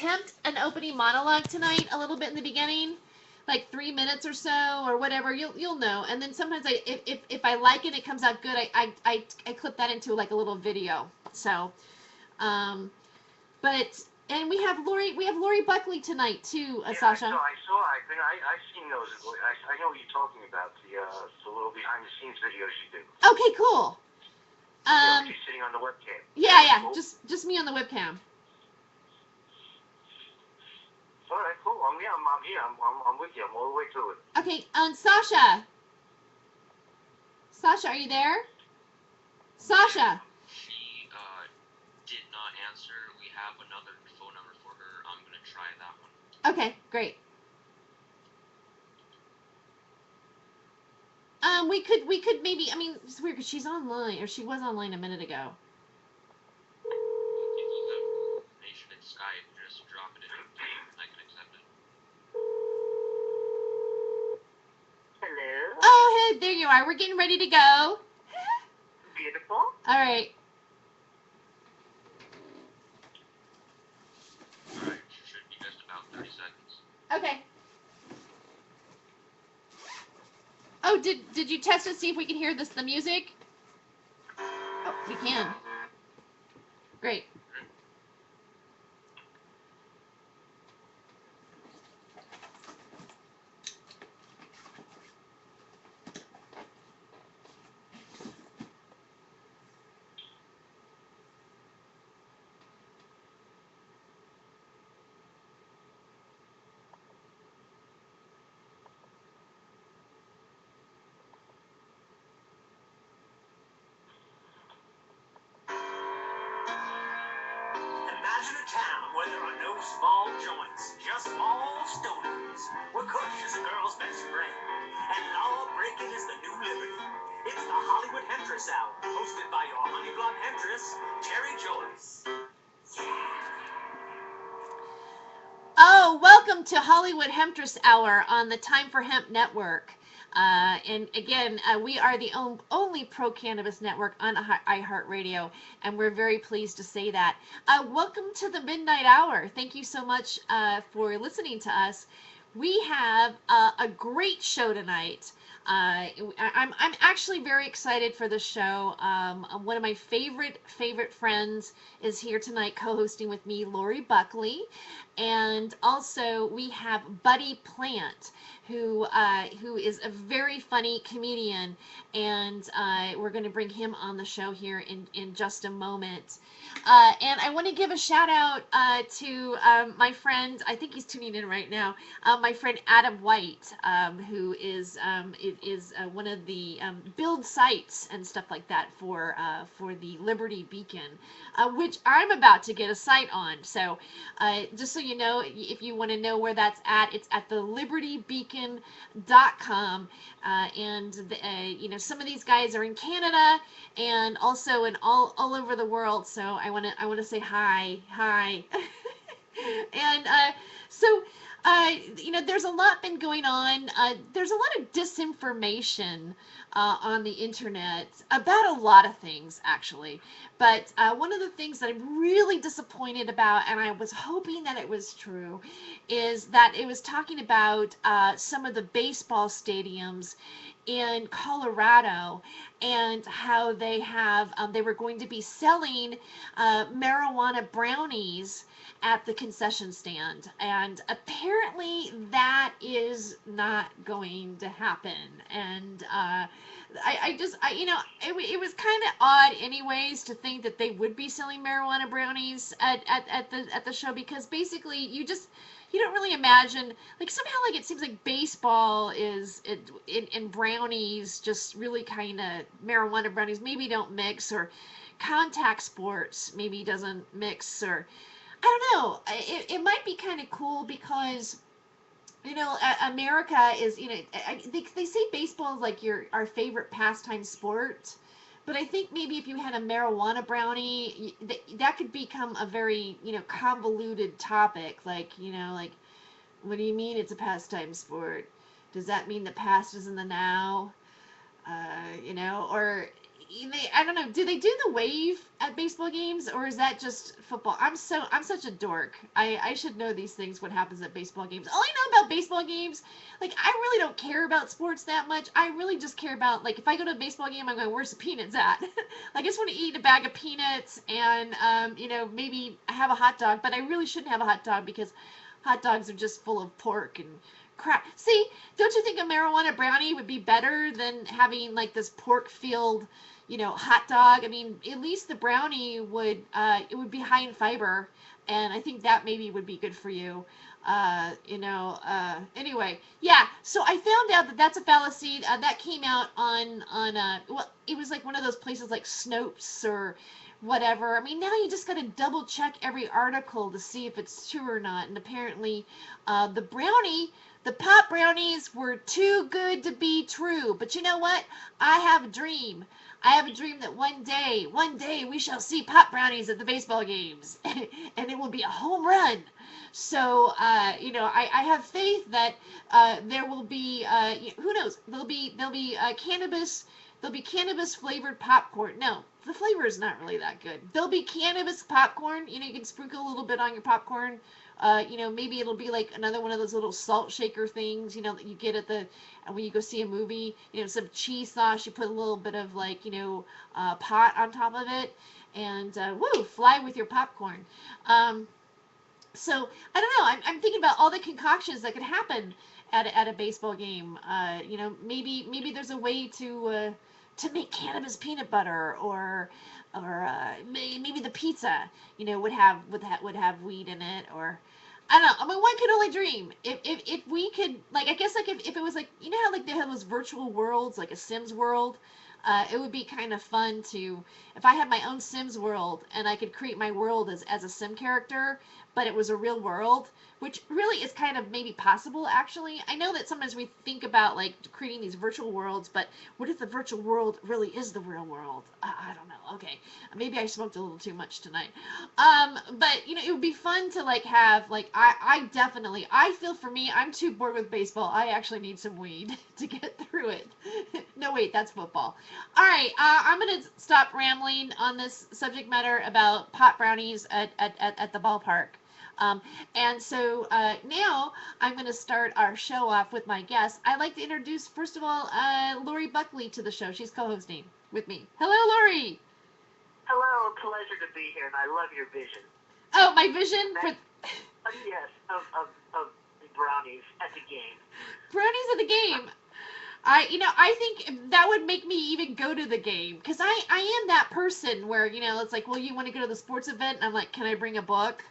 attempt an opening monologue tonight a little bit in the beginning, like 3 minutes or so or whatever. You'll know. And then sometimes if I like it, it comes out good. I clip that into like a little video. So, um, but and we have Lori Buckley tonight too, Sasha. I think I've seen those. I know what you're talking about, the little behind the scenes videos you do. Okay, cool. She's sitting on the webcam. Yeah, cool. Just me on the webcam. All right, cool. I'm here. I'm with you. I'm all the way through it. Okay, Sasha. Sasha, are you there? Sasha. She did not answer. We have another phone number for her. I'm gonna try that one. Okay, great. We could maybe. I mean, it's weird because she's online, or she was online a minute ago. If you have information in Skype, just drop it in. I can accept it. Hello. Oh, hey, there you are. We're getting ready to go. Beautiful. All right. All right, should be just about 30 seconds. Okay. Oh, did you test to see if we can hear the music? Oh, we can. Great. Imagine a town where there are no small joints, just small stoners, where Kush is a girl's best friend, and law breaking is the new liberty. It's the Hollywood Hemtress Hour, hosted by your honey blonde Hemtress, Terry Joyce. Oh, welcome to Hollywood Hemtress Hour on the Time for Hemp Network. And again, we are the only pro-cannabis network on iHeartRadio, and we're very pleased to say that. Welcome to the Midnight Hour. Thank you so much for listening to us. We have a great show tonight. I'm actually very excited for the show. One of my favorite friends is here tonight co-hosting with me, Lori Buckley. And also we have Buddy Plant, who is a very funny comedian, and we're going to bring him on the show here in just a moment. And I want to give a shout out to my friend, I think he's tuning in right now, my friend Adam White, who is one of the build sites and stuff like that for the Liberty Beacon, which I'm about to get a site on. So just so you know, if you want to know where that's at, it's at the libertybeacon.com. And some of these guys are in Canada and also in all over the world. So I want to say hi. And so there's a lot been going on. There's a lot of disinformation on the internet about a lot of things, actually. But one of the things that I'm really disappointed about, and I was hoping that it was true, is that it was talking about some of the baseball stadiums in Colorado and how they were going to be selling marijuana brownies at the concession stand, and apparently that is not going to happen. And it was kind of odd anyways to think that they would be selling marijuana brownies at the show, because basically you don't really imagine, like, somehow, like, it seems like baseball is in brownies just really kind of, marijuana brownies maybe don't mix, or contact sports maybe doesn't mix, or I don't know. It might be kind of cool because America is, they say baseball is like our favorite pastime sport, but I think maybe if you had a marijuana brownie, that could become a very, convoluted topic. Like, what do you mean it's a pastime sport? Does that mean the past is in the now? Or I don't know. Do they do the wave at baseball games, or is that just football? I'm such a dork. I should know these things. What happens at baseball games? All I know about baseball games, like I really don't care about sports that much. I really just care about like if I go to a baseball game, I'm going, where's the peanuts at? Like I just want to eat a bag of peanuts and maybe have a hot dog. But I really shouldn't have a hot dog because hot dogs are just full of pork and crap. See, don't you think a marijuana brownie would be better than having like this pork filled, hot dog? I mean, at least the brownie would it would be high in fiber, and I think that maybe would be good for you. Anyway, yeah. So I found out that that's a fallacy. That came out on well, it was like one of those places like Snopes or whatever. I mean, now you just got to double check every article to see if it's true or not. And apparently, the pop brownies were too good to be true. But you know what? I have a dream. I have a dream that one day we shall see pop brownies at the baseball games, and it will be a home run. So, I have faith that there will be, who knows? There'll be cannabis flavored popcorn. No, the flavor is not really that good. There'll be cannabis popcorn. You can sprinkle a little bit on your popcorn. Maybe it'll be like another one of those little salt shaker things, that you get at when you go see a movie. Some cheese sauce. You put a little bit of pot on top of it, and fly with your popcorn. So I don't know. I'm thinking about all the concoctions that could happen at a baseball game. Maybe there's a way to make cannabis peanut butter, or maybe the pizza would have weed in it, or I don't know. I mean, one could only dream. If we could, like, I guess, like, if it was like, how like they have those virtual worlds, like a Sims world. It would be kind of fun if I had my own Sims world and I could create my world as a Sim character, but it was a real world, which really is kind of maybe possible, actually. I know that sometimes we think about, like, creating these virtual worlds, but what if the virtual world really is the real world? I don't know. Okay. Maybe I smoked a little too much tonight. But, it would be fun to, like, have, like, I feel for me, I'm too bored with baseball. I actually need some weed to get through it. No, wait, that's football. All right, I'm going to stop rambling on this subject matter about pot brownies at the ballpark. And so now I'm going to start our show off with my guest. I'd like to introduce, first of all, Lori Buckley to the show. She's co-hosting with me. Hello, Lori. Hello, pleasure to be here, and I love your vision. Oh, my vision? Yes, of the brownies at the game. Brownies at the game. I think that would make me even go to the game, because I am that person where, it's like, well, you want to go to the sports event? And I'm like, can I bring a book?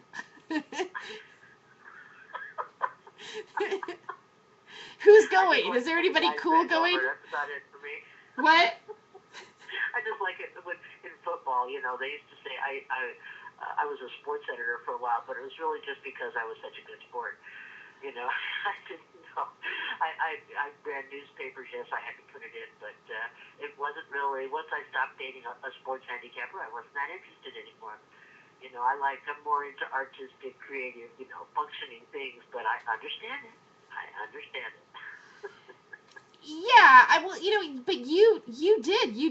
Who's going? Is there anybody cool going? That's about it for me. What? I just like it in football. They used to say I was a sports editor for a while, but it was really just because I was such a good sport. I didn't know. I ran newspapers. Yes, I had to put it in, but it wasn't really. Once I stopped dating a sports handicapper, I wasn't that interested anymore. I'm more into artistic, creative, functioning things, but I understand it. I understand it. Yeah, but you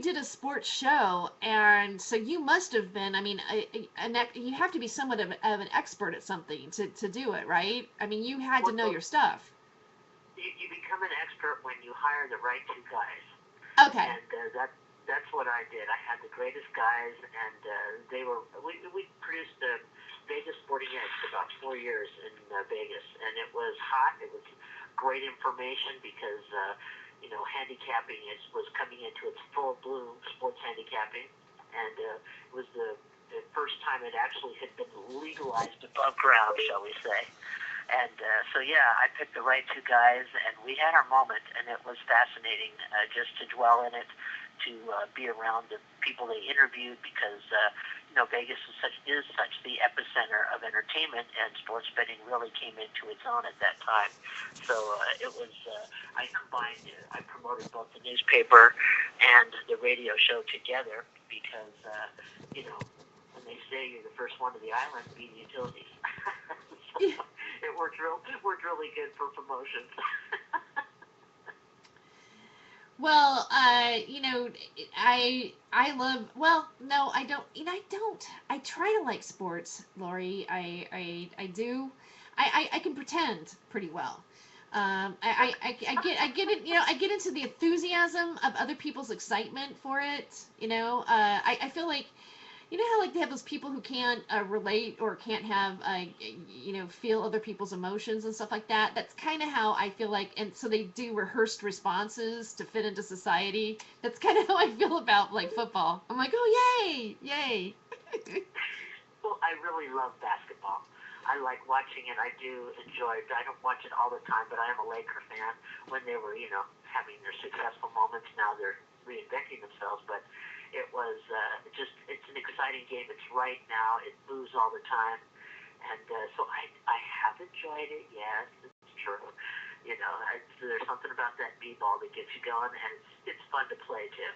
did a sports show, and so you must have been. I mean, you have to be somewhat of an expert at something to do it, right? I mean, you had to know your stuff. You become an expert when you hire the right two guys. Okay. And that's what I did. I had the greatest guys, and we produced the Vegas Sporting Edge for about 4 years in Vegas, and it was hot. It was great information because handicapping was coming into its full bloom, sports handicapping, and it was the first time it actually had been legalized above ground, shall we say. And so, I picked the right two guys, and we had our moment, and it was fascinating just to dwell in it, to be around the people they interviewed, because Vegas is such the epicenter of entertainment, and sports betting really came into its own at that time. So it was I promoted both the newspaper and the radio show together, because when they say you're the first one to the island, be the utilities. So it worked really good for promotions. Well, I love. Well, no, I don't. I don't. I try to like sports, Lori. I do. I can pretend pretty well. I get it. I get into the enthusiasm of other people's excitement for it. I feel like how like they have those people who can't relate or can't have feel other people's emotions and stuff like that. That's kind of how I feel like, and so they do rehearsed responses to fit into society. That's kind of how I feel about like football. I'm like, oh yay, yay. Well, I really love basketball. I like watching it. I do enjoy it. I don't watch it all the time, but I am a Laker fan. When they were, having their successful moments, now they're reinventing themselves. But it was it's an exciting game. It's right now. It moves all the time. And so I have enjoyed it, yes, it's true. There's something about that b-ball that gets you going, and it's fun to play, too.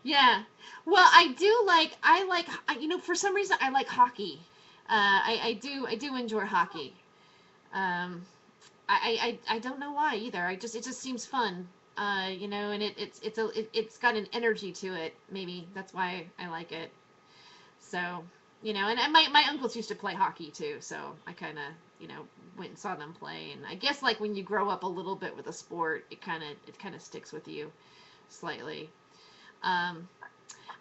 Yeah. Well, for some reason I like hockey. I do enjoy hockey. Um, I don't know why either. It just seems fun. And it's got an energy to it. Maybe that's why I like it. So, and my uncles used to play hockey too, so I kind of, went and saw them play. And I guess like when you grow up a little bit with a sport, it kind of sticks with you slightly. Um,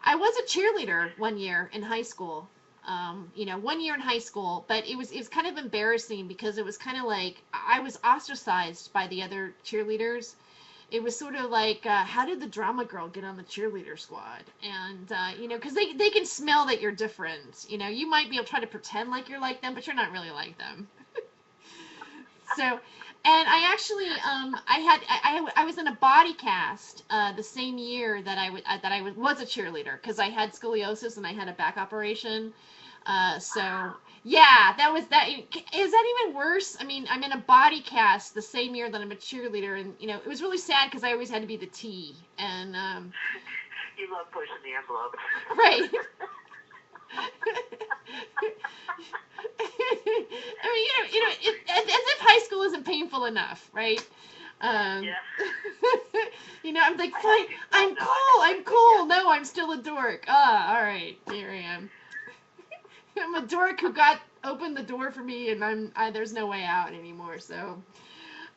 I was a cheerleader one year in high school. 1 year in high school, but it was kind of embarrassing because it was kind of like I was ostracized by the other cheerleaders. It was sort of like, how did the drama girl get on the cheerleader squad? And because they can smell that you're different. You might be able to try to pretend like you're like them, but you're not really like them. So, and I actually, I was in a body cast the same year that was a cheerleader because I had scoliosis and I had a back operation. So yeah, that was that. Is that even worse? I mean, I'm in a body cast the same year that I'm a cheerleader, and it was really sad because I always had to be the T, and You love pushing the envelope. right. I mean, as if high school isn't painful enough, right? Yeah. I'm like, fine, I'm cool. No, I'm still a dork. All right, here I am. I'm a dork who opened the door for me, and there's no way out anymore. So,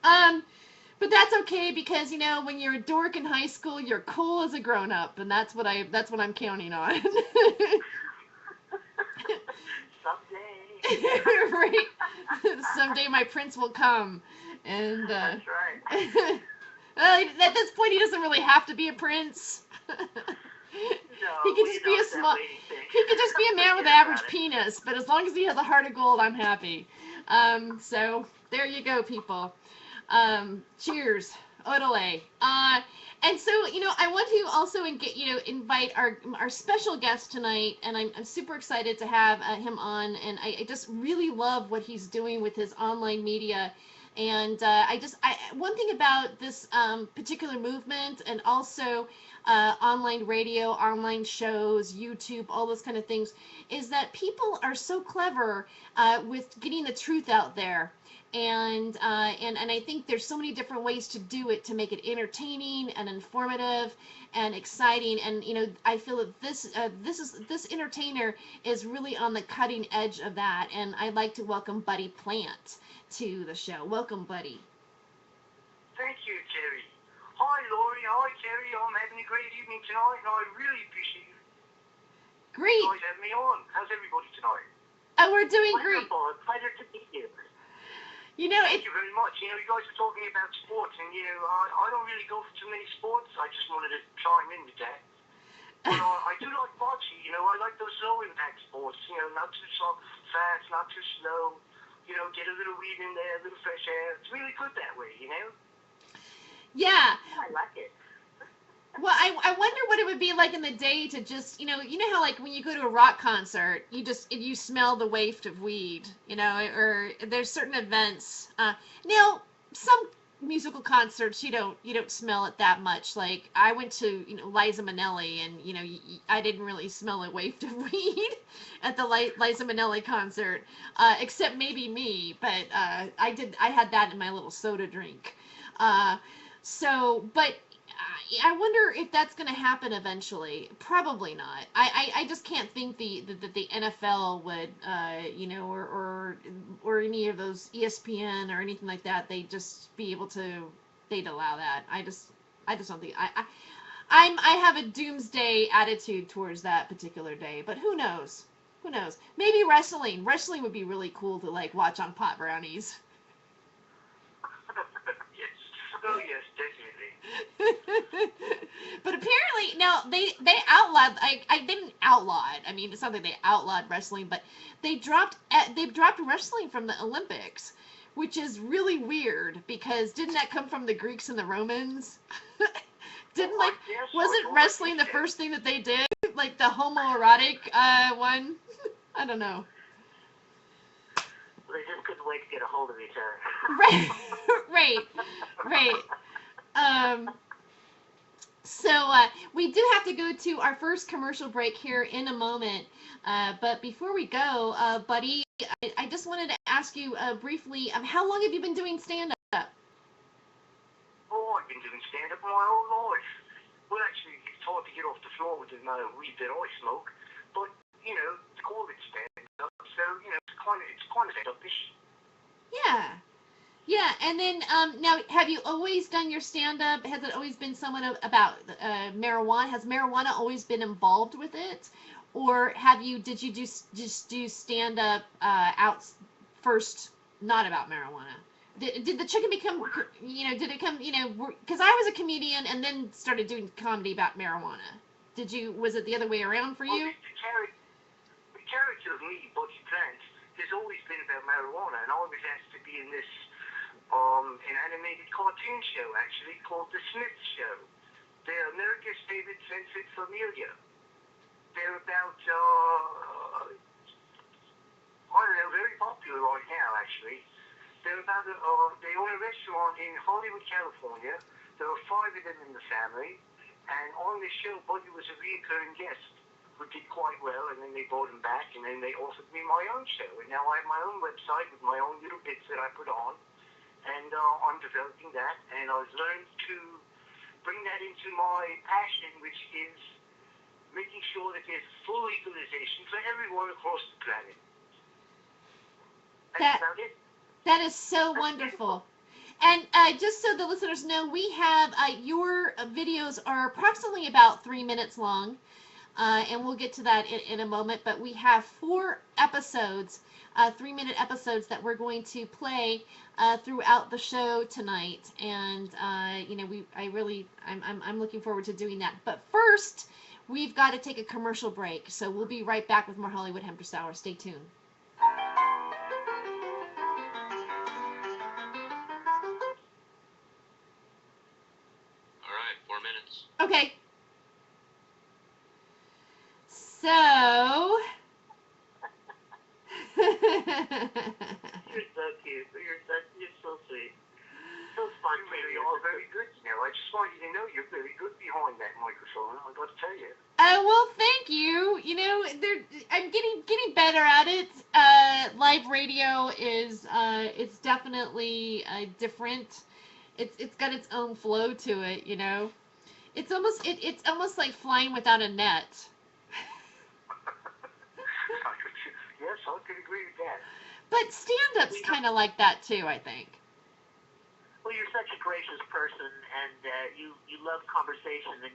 but that's okay because when you're a dork in high school, you're cool as a grown up, and that's what I'm counting on. Someday. Right. Someday my prince will come, and That's right. well, at this point he doesn't really have to be a prince. No, He could just be a small. He could just be a man with an average penis, but as long as he has a heart of gold, I'm happy. So there you go, people. Cheers, Odele. And so I want to also invite our special guest tonight, and I'm super excited to have him on. And I just really love what he's doing with his online media. And one thing about this particular movement, and also online radio, online shows, YouTube, all those kind of things, is that people are so clever with getting the truth out there. And I think there's so many different ways to do it to make it entertaining and informative and exciting. And I feel that this entertainer is really on the cutting edge of that. And I'd like to welcome Buddy Plant to the show. Welcome, Buddy. Thank you, Jerry. Hi, Lori. Hi, Jerry. I'm having a great evening tonight, and I really appreciate you Great. guys having me on. How's everybody tonight? We're doing great. Wonderful. A pleasure to meet you. Thank you very much. You guys are talking about sports, and I don't really go for too many sports. I just wanted to chime in with that. But I do like boxing. I like those low impact sports. Not too fast, not too slow. Get a little weed in there, a little fresh air. It's really good that way. Yeah. I like it. Well, I wonder what it would be like in the day to just, how like when you go to a rock concert, you smell the waft of weed, or there's certain events. Now, some musical concerts you don't smell it that much. Like I went to Liza Minnelli, and I didn't really smell a waft of weed at the Liza Minnelli concert, except maybe me, but I had that in my little soda drink. But I wonder if that's going to happen eventually. Probably not. I just can't think the NFL would, or any of those ESPN or anything like that. They'd just be able to. They'd allow that. I just don't think. I have a doomsday attitude towards that particular day. But who knows? Who knows? Maybe wrestling. Wrestling would be really cool to like watch on pot brownies. Yes. Oh, yes, definitely. But apparently, now they outlawed. I didn't outlaw it. I mean, it's not that they outlawed wrestling, but they've dropped wrestling from the Olympics, which is really weird because didn't that come from the Greeks and the Romans? Didn't like Yes, wasn't wrestling the first thing that they did? Like the homoerotic one? I don't know. They just couldn't wait to get a hold of each other. Right. So we do have to go to our first commercial break here in a moment. But before we go, Buddy, I just wanted to ask you briefly, how long have you been doing stand-up? Oh, I've been doing stand-up my whole life. Well, actually, it's hard to get off the floor with the amount of weed that I smoke. But, it's called it stand-up, so, it's kind of stand-up-ish. Yeah. And then now, have you always done your stand-up? Has it always been somewhat about marijuana? Has marijuana always been involved with it, or did you just do stand-up out first, not about marijuana? Did the chicken become, did it come, because I was a comedian and then started doing comedy about marijuana. Was it the other way around for you? The character of me, Buddy Grant, has always been about marijuana, and I was asked to be in this an animated cartoon show, actually, called The Smith Show. They're America's favorite censored familia. They're about, very popular right now, actually. They're about, they own a restaurant in Hollywood, California. There are 5 of them in the family. And on the show, Buddy was a recurring guest who did quite well. And then they brought him back. And then they offered me my own show. And now I have my own website with my own little bits that I put on. And I'm developing that. And I've learned to bring that into my passion, which is making sure that there's full legalization for everyone across the planet. That's about it. That is so wonderful. And just so the listeners know, we have your videos are approximately about 3 minutes long, and we'll get to that in a moment. But we have 4 episodes, 3-minute episodes that we're going to play throughout the show tonight. And I'm looking forward to doing that. But first, we've got to take a commercial break. So we'll be right back with more Hollywood Hempress Hour. Stay tuned. Okay. So. You're so cute. You're so sweet. So spontaneous. You are very good. I just want you to know you're very good behind that microphone. I've got to tell you. Well, thank you. I'm getting better at it. Live radio is it's definitely different. It's got its own flow to it. It's almost like flying without a net. Yes, I could agree with that. But stand-up's kind of like that too, I think. Well, you're such a gracious person, and you love conversation, and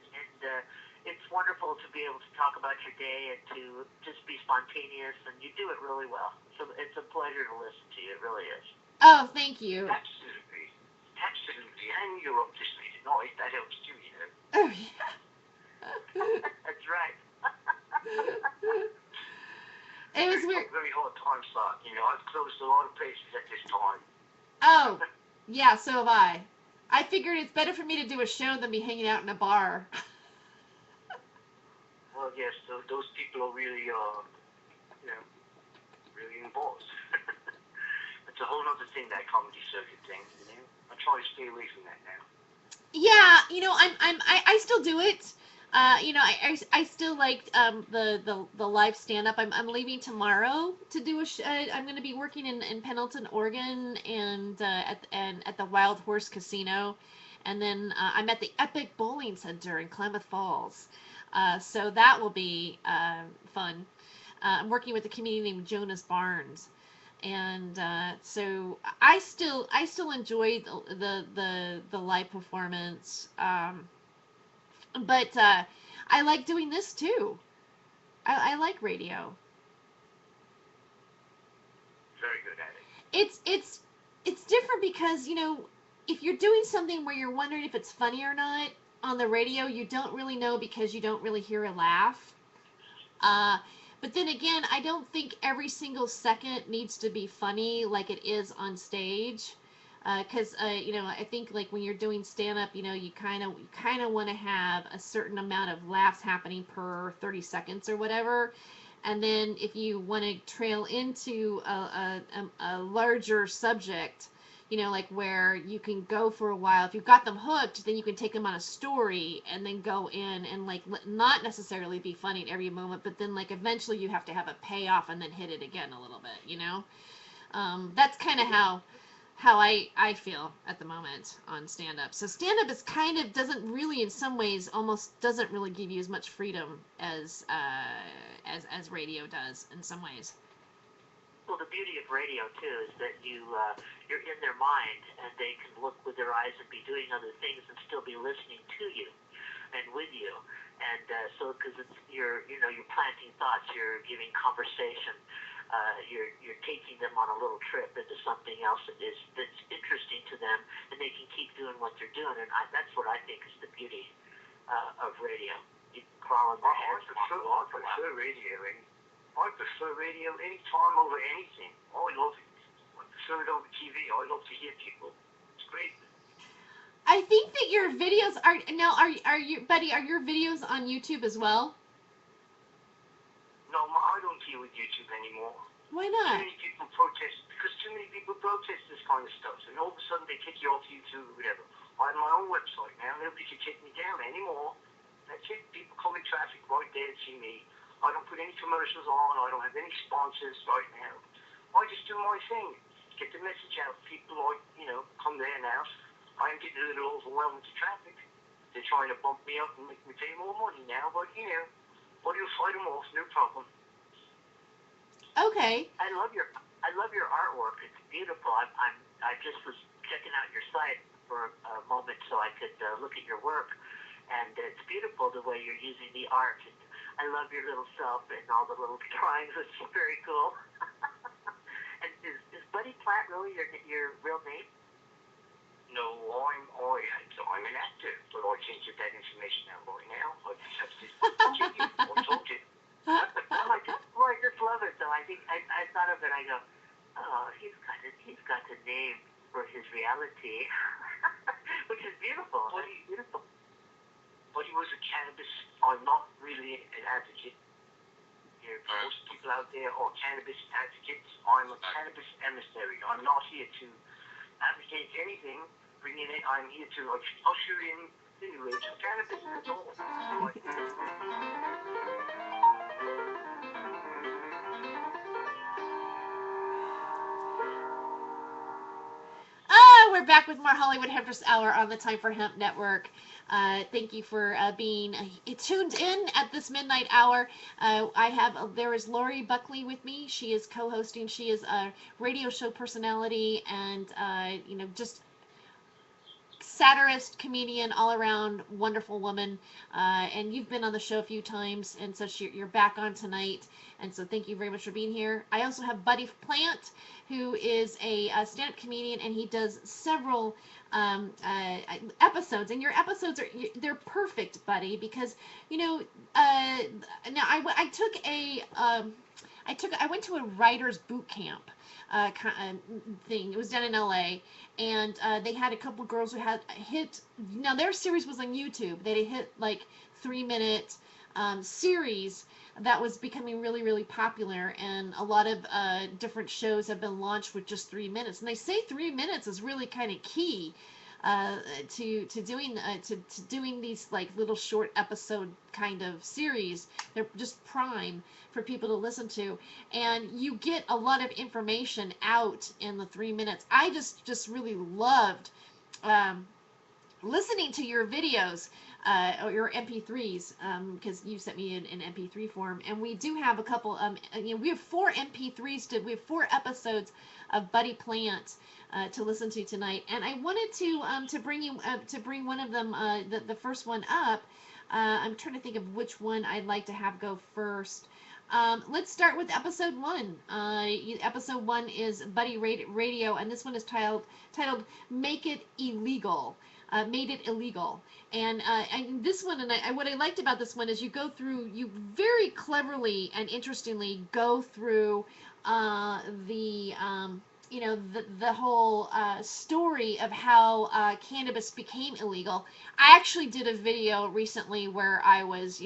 it's wonderful to be able to talk about your day and to just be spontaneous, and you do it really well. So it's a pleasure to listen to you. It really is. Oh, thank you. Absolutely. And you're up to speed at night. That helps too, Oh, yeah. That's right. It was weird. Very hard time slot. I've closed a lot of places at this time. Oh, yeah, so have I. I figured it's better for me to do a show than be hanging out in a bar. Well, yes, those people are really, really involved. It's a whole other thing, that comedy circuit thing. I try to stay away from that now. Yeah, I still do it. I still like the live stand up. I'm leaving tomorrow to do I'm going to be working in Pendleton, Oregon, and at the Wild Horse Casino, And then I'm at the Epic Bowling Center in Klamath Falls. So that will be fun. I'm working with a comedian named Jonas Barnes, and so I still enjoy the live performance, but I like doing this too. I like radio. Very good at it. It's different because if you're doing something where you're wondering if it's funny or not on the radio, you don't really know because you don't really hear a laugh. Uh, but then again, I don't think every single second needs to be funny like it is on stage. Because I think like when you're doing stand up, you kind of want to have a certain amount of laughs happening per 30 seconds or whatever. And then if you want to trail into a larger subject, like where you can go for a while. If you've got them hooked, then you can take them on a story and then go in and like not necessarily be funny at every moment, but then like eventually you have to have a payoff and then hit it again a little bit. That's kind of how I feel at the moment on stand up. So stand up is kind of doesn't really in some ways almost doesn't really give you as much freedom as radio does in some ways. Well, the beauty of radio too is that you're in their mind, and they can look with their eyes and be doing other things and still be listening to you and with you. And so, because you're planting thoughts, you're giving conversation, you're taking them on a little trip into something else that's interesting to them, and they can keep doing what they're doing. And that's what I think is the beauty of radio. You can crawl in their heads. I prefer radio. I prefer radio any time over anything. I love it. I prefer it over TV. I love to hear people. It's great. I think that your videos are now are you buddy are your videos on YouTube as well? No, I don't deal with YouTube anymore. Why Too not? many people protest because too many people protest this kind of stuff, and all of a sudden they kick you off YouTube or whatever. I have my own website now. Nobody can kick me down anymore. That's it. People come in traffic right there to see me. I don't put any commercials on. I don't have any sponsors right now. I just do my thing. Get the message out. People come there now. I'm getting a little overwhelmed with the traffic. They're trying to bump me up and make me pay more money now, but but you'll fight them off, no problem. Okay. I love your artwork. It's beautiful. I just was checking out your site for a moment so I could look at your work, and it's beautiful the way you're using the art. And I love your little self and all the little drawings. It's very cool. And is Buddy Platt really your real name? No, I'm an actor, but I can't get that information out right now. I just have to give you. I told you. I just love it though. I think I thought of it. I go, oh, he's got the name for his reality, which is beautiful. Buddy, Beautiful. But he was a cannabis. I'm not really an advocate. Most people out there are cannabis advocates. I'm a cannabis emissary. I'm not here to advocate anything. I'm here to usher in the new age of cannabis. That's all. We're back with more Hollywood Hempress Hour on the Time for Hemp Network. Thank you for being tuned in at this midnight hour. There is Lori Buckley with me. She is co-hosting. She is a radio show personality and just satirist, comedian, all around wonderful woman. And you've been on the show a few times, and so you're back on tonight. And so thank you very much for being here. I also have Buddy Plant, who is a stand-up comedian, and he does several episodes. And your episodes they're perfect, Buddy, because now I went to a writer's boot camp thing. It was done in LA, and they had a couple girls who had hit. Now their series was on YouTube. They hit like 3-minute series that was becoming really, really popular, and a lot of different shows have been launched with just 3 minutes. And they say 3 minutes is really kind of key to doing these like little short episode kind of series. They're just prime for people to listen to, and you get a lot of information out in the 3 minutes. I just really loved listening to your videos, or your MP3s, because you sent me in MP3 form, and we do have a couple. We have 4 MP3s. We have 4 episodes of Buddy Plant to listen to tonight, and I wanted to bring one of them, the first one up. I'm trying to think of which one I'd like to have go first. Let's start with episode 1. Episode 1 is Buddy Radio, and this one is titled "Make It Illegal." Made it illegal, and this one, and what I liked about this one is you very cleverly and interestingly go through the the whole story of how cannabis became illegal. I actually did a video recently where I was,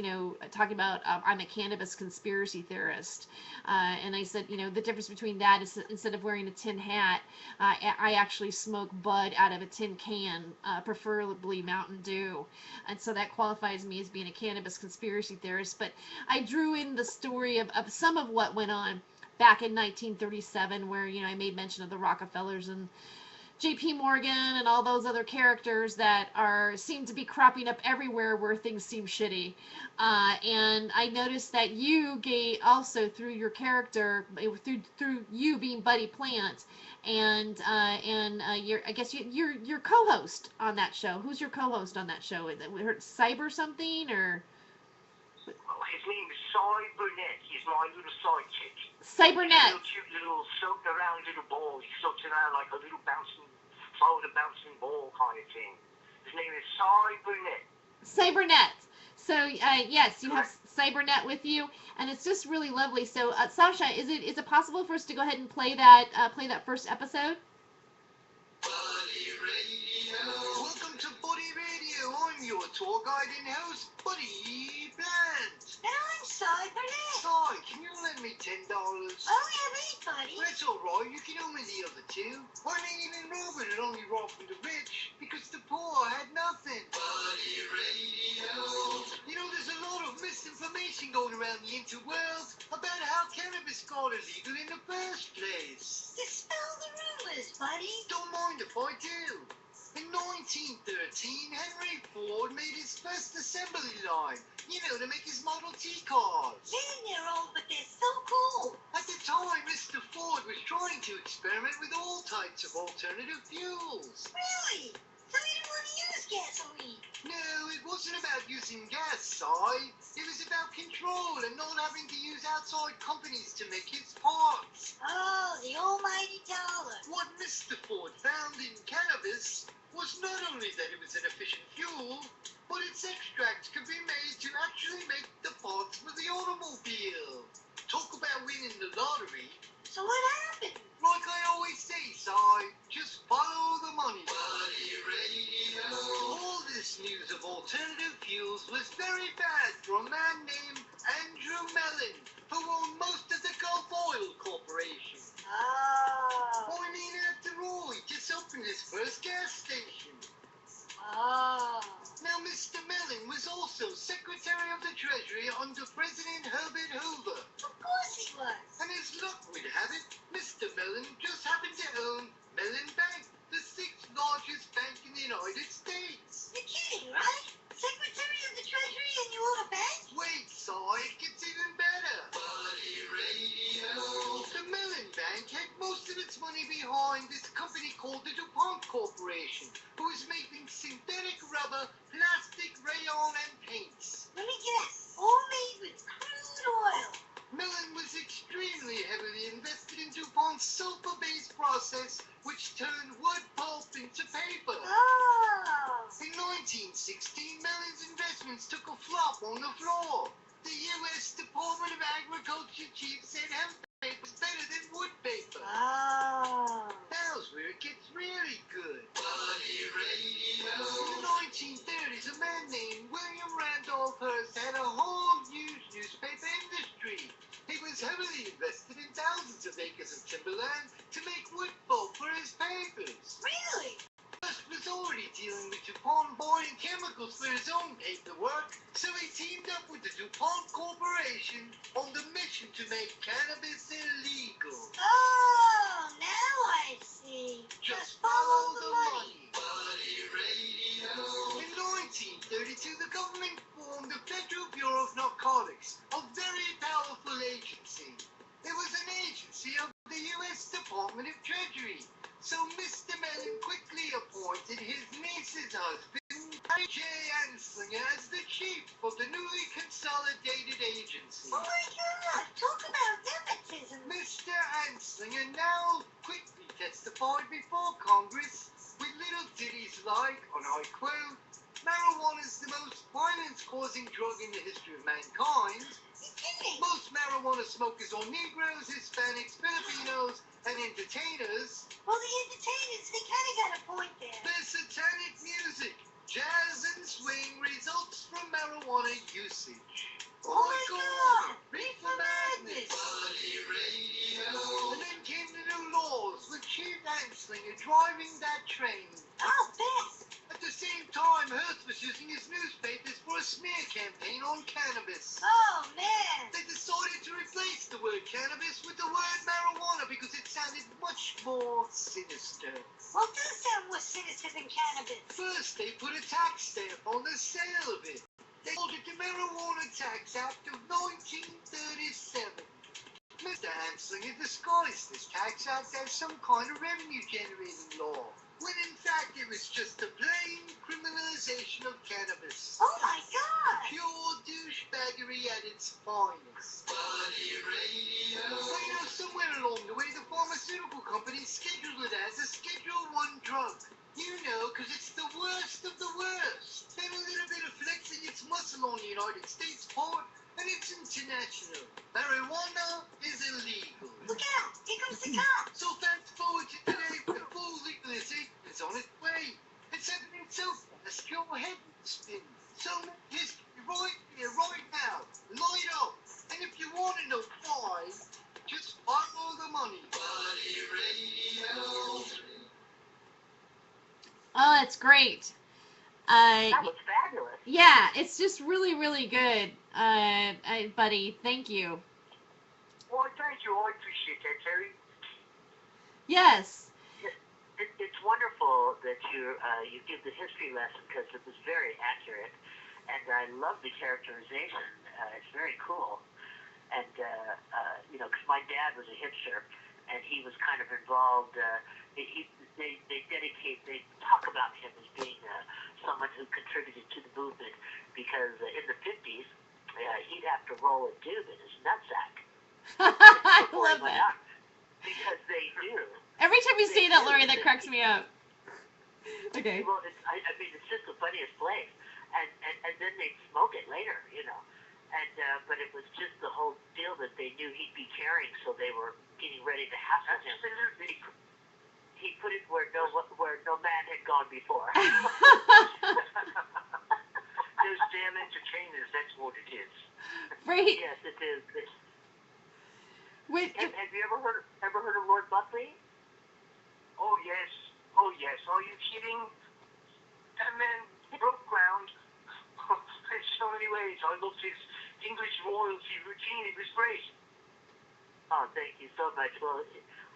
talking about I'm a cannabis conspiracy theorist, and I said, the difference between that is instead of wearing a tin hat, I actually smoke bud out of a tin can, preferably Mountain Dew, and so that qualifies me as being a cannabis conspiracy theorist. But I drew in the story of some of what went on back in 1937, where I made mention of the Rockefellers and J.P. Morgan and all those other characters that seem to be cropping up everywhere where things seem shitty. And I noticed that you also through your character, through you being Buddy Plant, and you're co-host on that show. Who's your co-host on that show? Is it Cyber something or? His name is Cy Burnett. He's my little sidekick. Cybernet. He's a cute little soaked around little ball. He floats around like a little bouncing ball kind of thing. His name is Cy Burnett. Cybernet. So yes, you have Cybernet with you, and it's just really lovely. So Sasha, is it possible for us to go ahead and play that first episode? Buddy Radio. Welcome to Buddy Radio. I'm your tour guide and host, Buddy Plant. And I'm Cy Burnett. Cy, can you lend me $10? Oh, yeah, right, buddy. That's alright, you can owe me the other 2. I ain't even Robin and only robbed from the rich because the poor had nothing. Buddy Radio. There's a lot of misinformation going around the interworld about how cannabis got illegal in the first place. Dispel the rumors, buddy. Don't mind if I do. In 1913, Henry Ford made his first assembly line, to make his Model T cars. Man, they're old, but they're so cool. At the time, Mr. Ford was trying to experiment with all types of alternative fuels. Really? So he didn't want to use gasoline? No, it wasn't about using gas, Cy. It was about control and not having to use outside companies to make his parts. Oh, the almighty dollar. What Mr. Ford found in cannabis was not only that it was an efficient fuel, but its extracts could be made to actually make the parts for the automobile. Talk about winning the lottery. So what happened? Like I always say, Cy, just follow the money. Buddy Radio. All this news of alternative fuels was very bad for a man named Andrew Mellon, who owned most of the Gulf Oil Corporation. Oh. After all, he just opened his first gas station. Oh. Now, Mr. Mellon was also Secretary of the Treasury under President Herbert Hoover. Of course he was. And as luck would have it, Mr. Mellon just happened to own Mellon Bank, the 6th largest bank in the United States. You're kidding, right? Secretary of the Treasury and you own a bank? Wait, Cy, it gets even better. Buddy Radio. The Mellon Bank had most of its money behind this company called the DuPont Corporation, who was making synthetic rubber, plastic, rayon, and paints. Let me guess. All made with crude oil. Mellon was extremely heavily invested in DuPont's sulfur-based process, which turned wood pulp into paper. Oh. In 1916, Mellon's investments took a flop on the floor. The U.S. Department of Agriculture chief said hemp paper was better than wood paper. Oh. Now's where it gets really good. Buddy Radio. In the 1930s, a man named William Randolph Hearst had a whole huge newspaper industry. He was heavily invested in thousands of acres of timberland to make wood pulp for his papers. Really? Hearst was already dealing with DuPont buying chemicals for his own paperwork, so he teamed up with the DuPont Corporation on the mission to make cannabis illegal. Oh, now I see. Just follow the money. Buddy Radio. Consolidated Agency. Oh my God! Talk about nepotism. Mr. Anslinger now quickly testified before Congress with little ditties like, and I quote, marijuana is the most violence-causing drug in the history of mankind. You kidding? Most marijuana smokers are Negroes, Hispanics, Filipinos, and entertainers. Well, the entertainers, they kind of got a point there. Their satanic music, jazz and swing results from marijuana usage. Oh my God! Reefer Madness! Body radio! And then came the new laws with Chief Anslinger driving that train. Oh, best. At the same time, Hearst was using his newspapers for a smear campaign on cannabis. Oh, man. They decided to replace the word cannabis with the word marijuana because it sounded much more sinister. Well, it does sound more sinister than cannabis. First, they put a tax stamp on the sale of it. They called it the Marijuana Tax Act of 1937. Mr. Anslinger disguised this tax act as some kind of revenue-generating law, when in fact it was just a plain criminalization of cannabis. Oh my God. Pure douchebaggery at its finest. Body radio. But you know, somewhere along the way, the pharmaceutical companies scheduled it as a Schedule 1 drug. You know, because it's the worst of the worst. Then a little bit of flexing its muscle on the United States port, and it's international. Marijuana is illegal. Look out. Here comes the cop. So fast forward to today, the full legalization is on its way. It's happening so fast, your head will spin. So much history right here, right now. Light up. And if you want to know why, just follow the money. Body radio. Oh, that's great. That was fabulous. Yeah, it's just really, really good, buddy. Thank you. Well, thank you. I appreciate that, Terry. Yes. It's wonderful that you give the history lesson because it was very accurate, and I love the characterization. It's very cool, and you know, because my dad was a hipster, and he was kind of involved. They talk about him as being someone who contributed to the movement because in the 50s he'd have to roll a tube in his nutsack. I love that. Because they knew. Every time you say that, Lori, that cracks me up. Okay. Well, I mean, it's just the funniest place. And then they'd smoke it later, you know. And but it was just the whole deal that they knew he'd be carrying, so they were getting ready to hassle him. Absolutely. He put it where no man had gone before. Those damn entertainers, that's what it is. Right. Yes, it is. Wait, Have you ever heard of Lord Buckley? Oh, yes. Oh, yes. Are you kidding? That man broke ground in so many ways. I loved his English royalty routine. It was great. Oh, thank you so much. Well,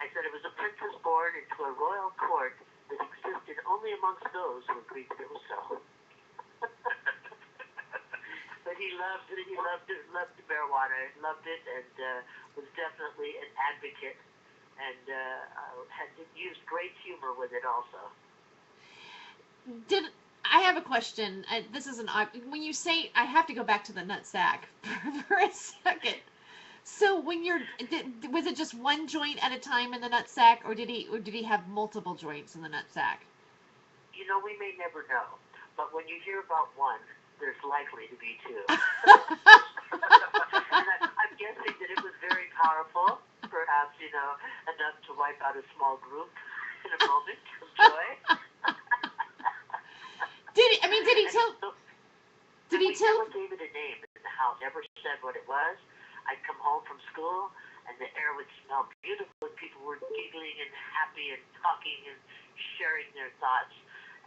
I said it was a princess born into a royal court that existed only amongst those who agreed to do so. But he loved marijuana, loved it, and was definitely an advocate, and had used great humor with it also. I have a question. This is when you say, I have to go back to the nutsack for a second. So when was it just one joint at a time in the nutsack, or did he have multiple joints in the nutsack? You know, we may never know, but when you hear about one, there's likely to be two. And I'm guessing that it was very powerful, perhaps, you know, enough to wipe out a small group in a moment of joy. Did he we tell? never gave it a name in the house, never said what it was. I'd come home from school, and the air would smell beautiful, and people were giggling and happy and talking and sharing their thoughts.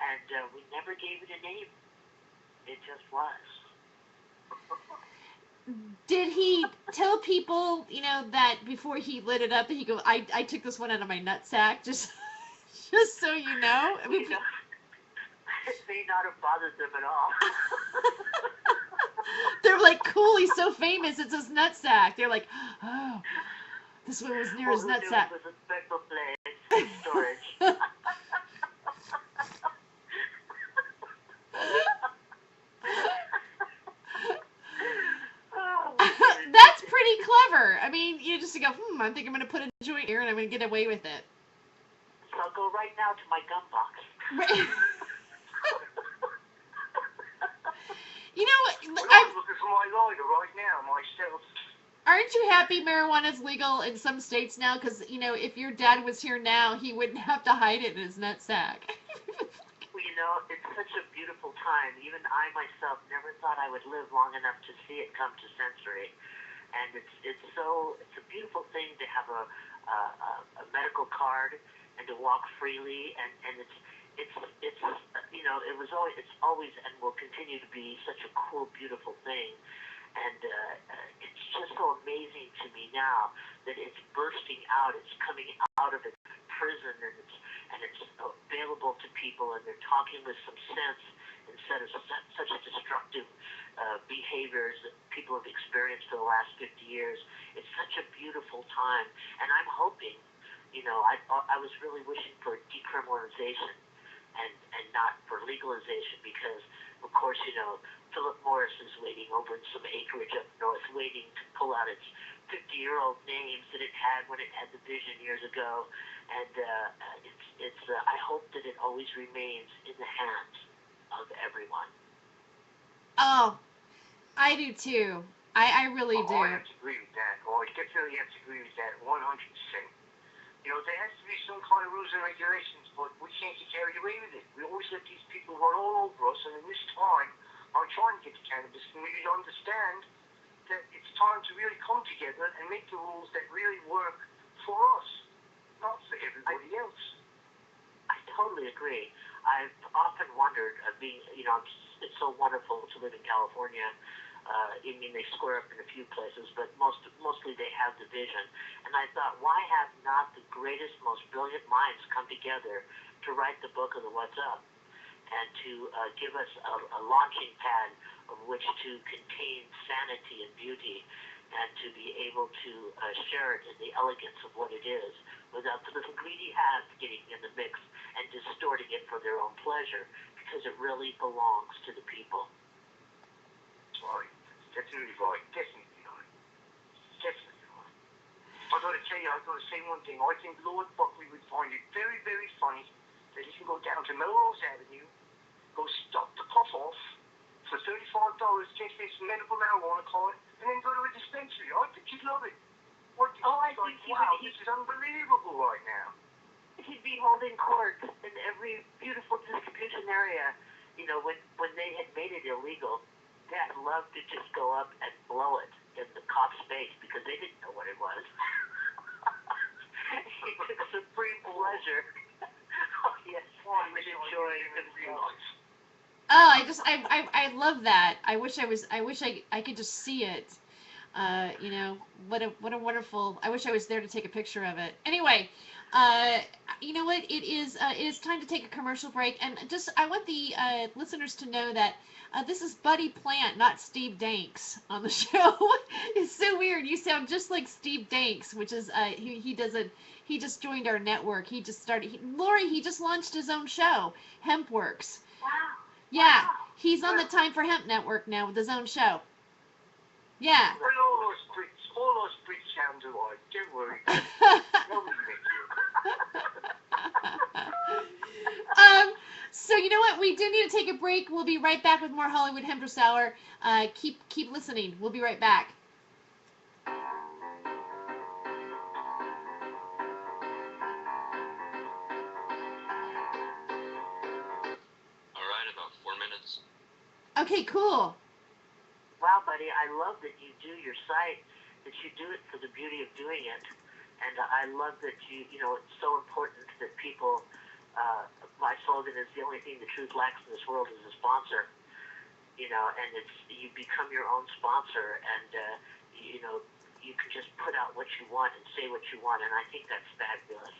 And we never gave it a name. It just was. Did he tell people, you know, that before he lit it up, that he go, I took this one out of my nutsack, just so you know? I mean, You know, it may not have bothered them at all. they're like, cool, he's so famous, it's his nutsack. They're like, oh, this one was near his Well, who knew nutsack. it was a special place for storage. I mean, you just go, I think I'm going to put a joint here and I'm going to get away with it. So I'll go right now to my gum box. Right. You know what? I'm looking for my lighter right now, myself. Aren't you happy marijuana's legal in some states now? Because, you know, if your dad was here now, he wouldn't have to hide it in his nutsack. Well, you know, it's such a beautiful time. Even I myself never thought I would live long enough to see it come to sensory. And it's a beautiful thing to have a medical card and to walk freely, and it's you know, it's always and will continue to be such a cool, beautiful thing. And it's just so amazing to me now that it's bursting out, it's coming out of its prison, and it's available to people, and they're talking with some sense instead of such destructive behaviors that people have experienced for the last 50 years. It's such a beautiful time, and I'm hoping, you know, I was really wishing for decriminalization and not for legalization, because, of course, you know, Philip Morris is waiting over in some acreage up north, waiting to pull out its 50-year-old names that it had when it had the vision years ago, and I hope that it always remains in the hands of everyone. Oh, I do too. I really do. I have to agree with that. I definitely have to agree with that 100%. You know, there has to be some kind of rules and regulations, but we can't get carried away with it. We always let these people run all over us, and in this time, I'm trying to get the cannabis community to understand that it's time to really come together and make the rules that really work for us, not for everybody else. I totally agree. I've often wondered, you know, it's so wonderful to live in California. I mean, they square up in a few places, but mostly they have the vision. And I thought, why have not the greatest, most brilliant minds come together to write the book of the What's Up, and to give us a launching pad of which to contain sanity and beauty, and to be able to share it in the elegance of what it is, without the little greedy hands getting in the mix and distorting it for their own pleasure, because it really belongs to the people. Right. Definitely right. Definitely right. Definitely right. I've got to tell you, I've got to say one thing. I think Lord Buckley would find it very, very funny that he can go down to Melrose Avenue, go stop the puff off for $35, take this medical marijuana card, and then go to a dispensary. I think he'd love it. I think wow, this is unbelievable right now. He'd be holding court in every beautiful distribution area. You know, when they had made it illegal, Dad loved to just go up and blow it in the cop's face because they didn't know what it was. He took supreme pleasure. Oh, yes, in enjoying himself. Oh, I love that. I wish I could just see it. You know, what a wonderful. I wish I was there to take a picture of it. Anyway, you know what? It is time to take a commercial break, and just I want the listeners to know that this is Buddy Plant, not Steve Danks on the show. It's so weird. You sound just like Steve Danks, which is he just joined our network. He just started. Lori, he just launched his own show, HempWorks. Wow. Yeah, Wow. he's on the Time for Hemp network now with his own show. Yeah. Well, all those Brits sound alike. Don't worry. Nobody makes you. So you know what? We do need to take a break. We'll be right back with more Hollywood Hempress Hour. Keep listening. We'll be right back. All right, about 4 minutes. Okay, cool. Wow, buddy, I love that you do your site, that you do it for the beauty of doing it. And I love that you know, it's so important that people, my slogan is the only thing the truth lacks in this world is a sponsor. You know, and you become your own sponsor, and, you know, you can just put out what you want and say what you want, and I think that's fabulous.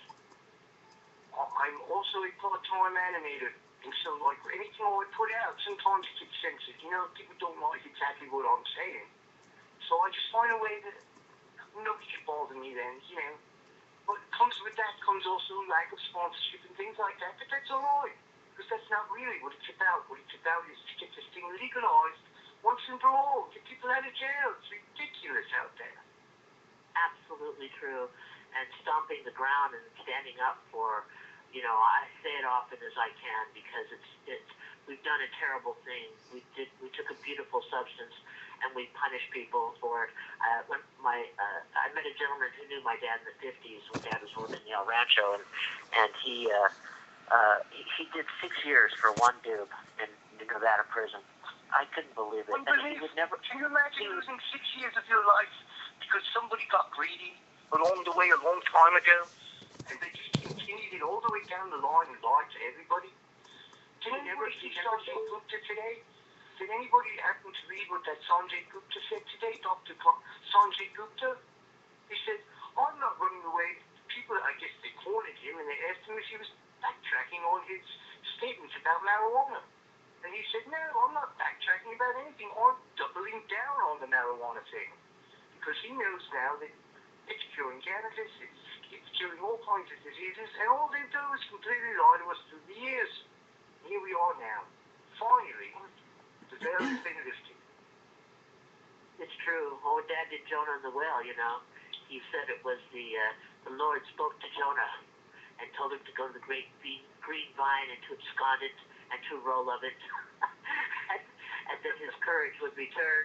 I'm also a part-time animator. And so, like, anything I put out, sometimes it gets censored. You know, people don't like exactly what I'm saying. So I just find a way that nobody can bother me then, you know. But with that comes also lack of sponsorship and things like that. But that's all right, because that's not really what it's about. What it's about is to get this thing legalized once and for all. Get people out of jail. It's ridiculous out there. absolutely true. And stomping the ground and standing up for, I say it often as I can because we've done a terrible thing. We took a beautiful substance and we punished people for it. I met a gentleman who knew my dad in the 50s when Dad was working in El Rancho, and he did 6 years for one doob in Nevada prison. I couldn't believe it. And he would never. Can you imagine losing 6 years of your life because somebody got greedy along the way a long time ago, and they just continued it all the way down the line and lied to everybody? Did anybody see Sanjay Gupta today? Did anybody happen to read what that Sanjay Gupta said today, Dr. Sanjay Gupta? He said, I'm not running away. People, I guess they cornered him and they asked him if he was backtracking on his statements about marijuana. And he said, no, I'm not backtracking about anything. I'm doubling down on the marijuana thing. Because he knows now that it's curing cannabis, it's curing all kinds of diseases, and all they've done is completely lie to us through the years. Here we are now. Finally, the veil has been lifted. It's true. Oh, Dad did Jonah in the whale, He said it was the Lord spoke to Jonah and told him to go to the great green vine and to abscond it and to roll of it. and then his courage would return.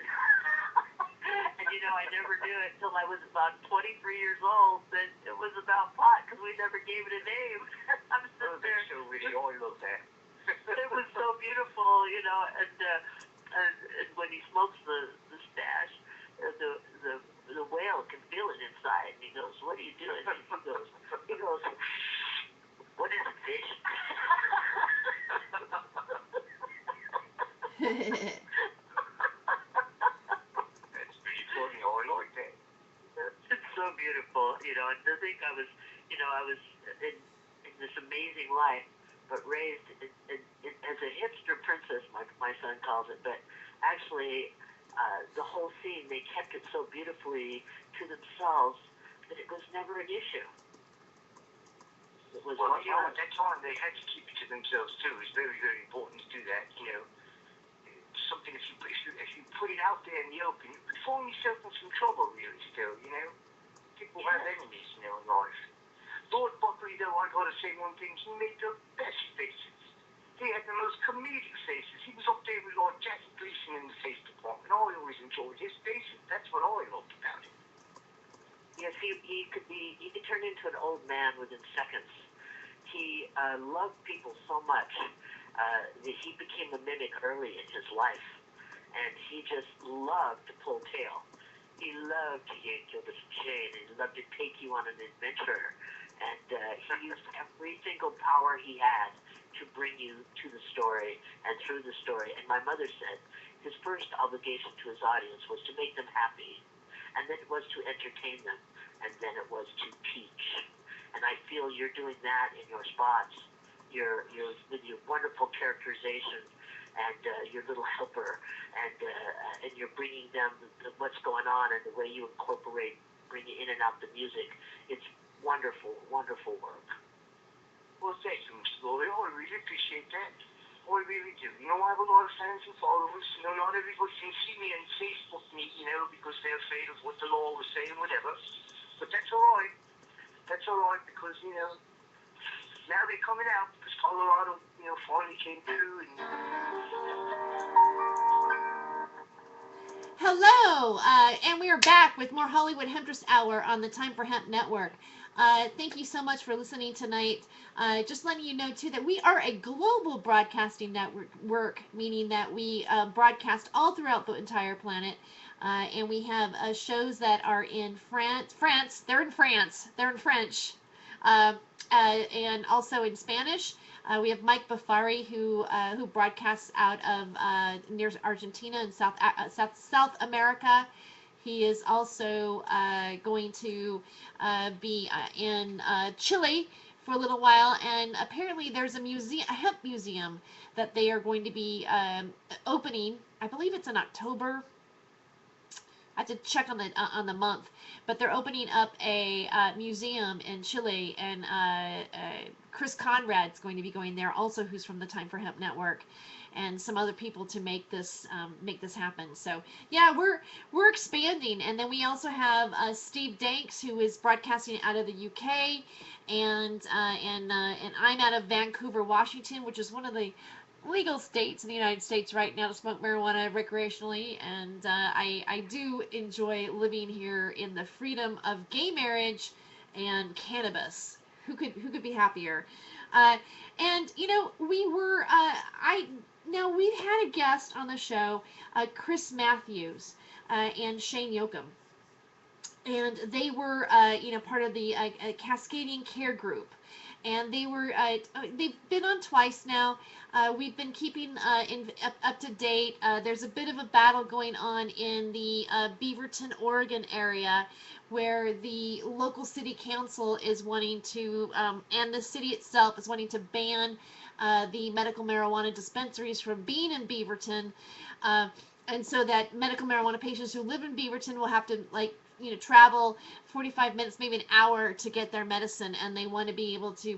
And I never knew it until I was about 23 years old that it was about pot because we never gave it a name. I'm sitting there. So really, I love that. It was so beautiful, and when he smokes the stash, the whale can feel it inside, and he goes, "What are you doing?" He goes, "What is a fish?" That's pretty funny. I like that. It's so beautiful, and to think I was in this amazing life, but raised as a hipster princess, my son calls it, but actually the whole scene, they kept it so beautifully to themselves that it was never an issue. It was Well, at that time they had to keep it to themselves too. It's very, very important to do that. Something if you put it out there in the open, you could find yourself in some trouble, really. Still, people have enemies, in life. Lord Buckley, though, I gotta say one thing: he made the best faces. He had the most comedic faces. He was up there with Lord Jackie Gleason in the face department. I always enjoyed his faces. That's what I loved about him. Yes, he could turn into an old man within seconds. He loved people so much that he became a mimic early in his life, and he just loved to pull tail. He loved to yank you over the chain, and he loved to take you on an adventure, and he used every single power he had to bring you to the story and through the story. And my mother said his first obligation to his audience was to make them happy, and then it was to entertain them, and then it was to teach. And I feel you're doing that in your spots. You're with your wonderful characterization and your little helper, and you're bringing them what's going on and the way you incorporate, bring in and out the music. It's wonderful, wonderful work. Well, thank you, Mr. Lawley. I really appreciate that. I really do. I have a lot of fans and followers. Not everybody can see me and Facebook me, because they're afraid of what the law will say and whatever. But that's all right. That's all right because, now they're coming out because Colorado, finally came through and... Hello, and we are back with more Hollywood Hemptress Hour on the Time for Hemp Network. Thank you so much for listening tonight. Just letting you know, too, that we are a global broadcasting network, meaning that we broadcast all throughout the entire planet. And we have shows that are in France. They're in French. And also in Spanish. We have Mike Bafari, who broadcasts out of near Argentina and South America. He is also going to be in Chile for a little while, and apparently there's a hemp museum that they are going to be opening. I believe it's in October. I have to check on the month, but they're opening up a museum in Chile, and Chris Conrad's going to be going there also, who's from the Time for Hemp Network, and some other people to make this happen. So yeah, we're expanding. And then we also have Steve Danks, who is broadcasting out of the UK, and I'm out of Vancouver, Washington, which is one of the legal states in the United States right now to smoke marijuana recreationally. And I do enjoy living here in the freedom of gay marriage and cannabis. Who could be happier? And you know, we've had a guest on the show, Chris Matthews and Shane Yoakum, and they were part of the Cascadian Care Group, and they've been on twice now. We've been keeping up to date. There's a bit of a battle going on in the Beaverton, Oregon area, where the local city council is wanting to, and the city itself is wanting to ban the medical marijuana dispensaries from being in Beaverton, and so that medical marijuana patients who live in Beaverton will have to travel 45 minutes, maybe an hour to get their medicine, and they want to be able to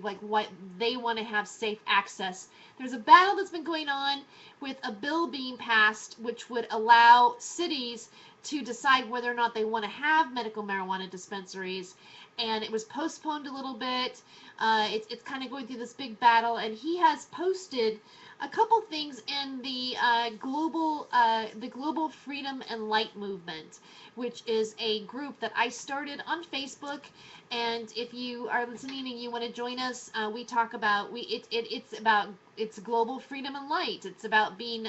they want to have safe access. There's a battle that's been going on with a bill being passed which would allow cities to decide whether or not they want to have medical marijuana dispensaries, and it was postponed a little bit. It's kind of going through this big battle, and he has posted a couple things in the Global Freedom and Light Movement, which is a group that I started on Facebook. And if you are listening and you want to join us, we talk about it's global freedom and light. It's about being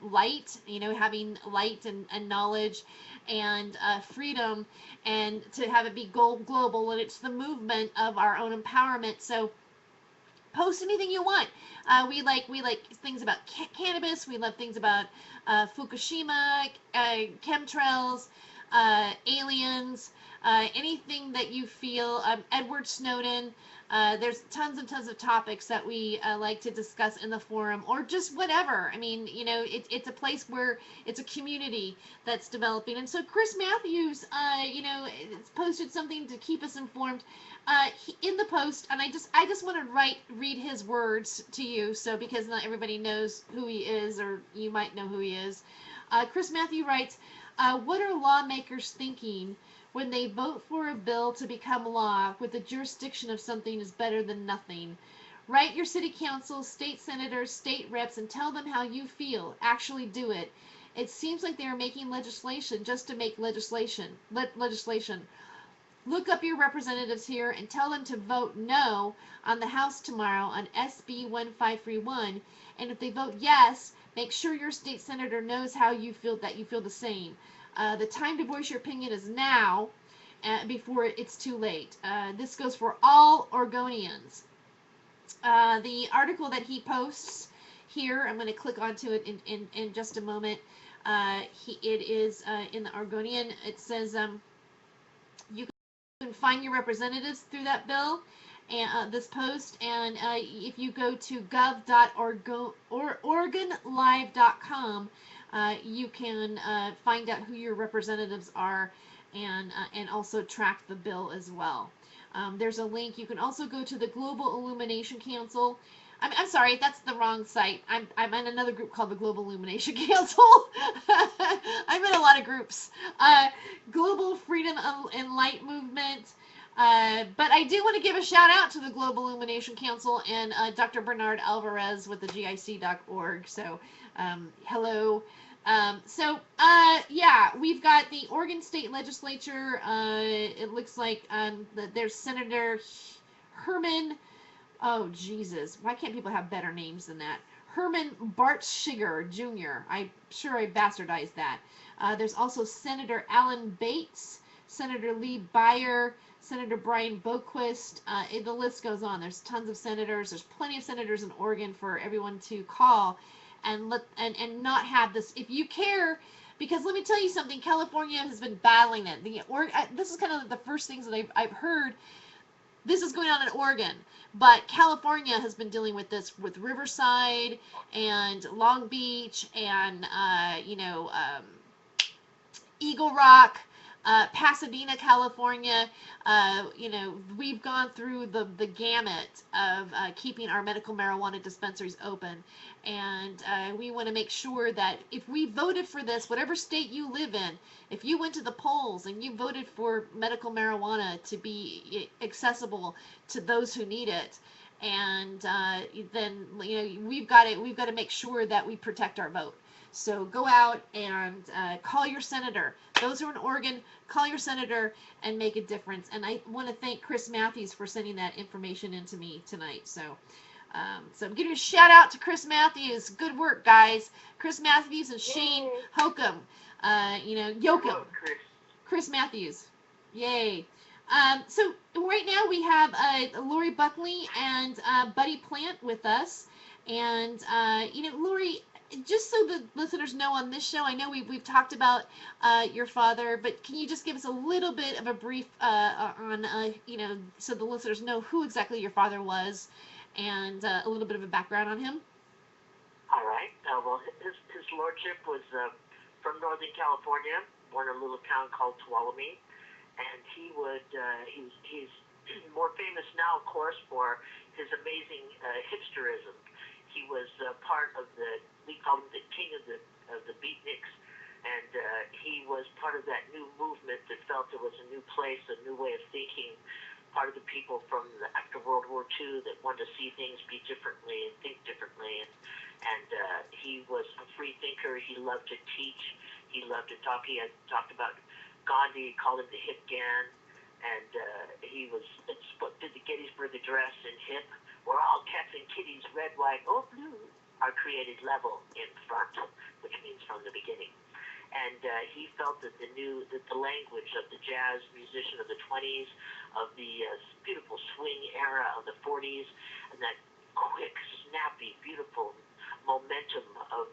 light, having light and knowledge and freedom, and to have it be global, and it's the movement of our own empowerment. So post anything you want. We like things about cannabis. We love things about Fukushima, chemtrails, aliens, anything that you feel. Edward Snowden. There's tons and tons of topics that we like to discuss in the forum, or just whatever. I mean, it's a place where it's a community that's developing. And so Chris Matthews, posted something to keep us informed. In the post, and I just want to read his words to you, so because not everybody knows who he is, or you might know who he is. Chris Matthews writes, what are lawmakers thinking when they vote for a bill to become law with the jurisdiction of something is better than nothing? Write your city council, state senators, state reps, and tell them how you feel. Actually do it. It seems like they are making legislation just to make legislation. Look up your representatives here and tell them to vote no on the House tomorrow on SB 1531. And if they vote yes, make sure your state senator knows how you feel, that you feel the same. The time to voice your opinion is now, before it's too late. This goes for all Oregonians. The article that he posts here, I'm going to click onto it in just a moment. It is in the Oregonian. It says you can find your representatives through that bill, and this post, and if you go to gov.oregonlive.com, you can find out who your representatives are, and also track the bill as well. There's a link. You can also go to the Global Illumination Council. I'm sorry, that's the wrong site. I'm in another group called the Global Illumination Council. I'm in a lot of groups. Global Freedom and Light Movement. But I do want to give a shout out to the Global Illumination Council and Dr. Bernard Alvarez with the GIC.org. So, hello. Yeah, we've got the Oregon State Legislature. It looks like there's Senator Herman. Oh, Jesus. Why can't people have better names than that? Herman Bartschiger Jr. I'm sure I bastardized that. There's also Senator Alan Bates, Senator Lee Byer, Senator Brian Boquist. The list goes on. There's tons of senators. There's plenty of senators in Oregon for everyone to call and not have this. If you care, because let me tell you something, California has been battling it. This is kind of the first things that I've heard. This is going on in Oregon, but California has been dealing with this with Riverside and Long Beach and Eagle Rock. Pasadena, California, we've gone through the gamut of keeping our medical marijuana dispensaries open. And we want to make sure that if we voted for this, whatever state you live in, if you went to the polls and you voted for medical marijuana to be accessible to those who need it, and then we've got to make sure that we protect our vote. So go out and call your senator. Those who are in Oregon, call your senator and make a difference. And I want to thank Chris Matthews for sending that information in to me tonight. So I'm giving a shout out to Chris Matthews. Good work, guys. Chris Matthews and Shane Hokum. Yoakum. Chris Matthews. Yay. So right now we have Lori Buckley and Buddy Plant with us. And, Lori, just so the listeners know on this show, I know we've talked about your father, but can you just give us a little bit of a brief on, so the listeners know who exactly your father was and a little bit of a background on him? All right. Well, his lordship was from Northern California, born in a little town called Tuolumne, and he's more famous now, of course, for his amazing hipsterism. He was part of we call him the king of the beatniks, and he was part of that new movement that felt there was a new place, a new way of thinking. Part of the people from after World War II that wanted to see things be differently and think differently, and he was a free thinker. He loved to teach. He loved to talk. He had talked about Gandhi, called him the hip gan, and it's what did the Gettysburg Address in hip, where all cats and kitties, red, white, or blue, are created level in front, which means from the beginning. And he felt that the language of the jazz musician of the 20s, of the beautiful swing era of the 40s, and that quick, snappy, beautiful momentum of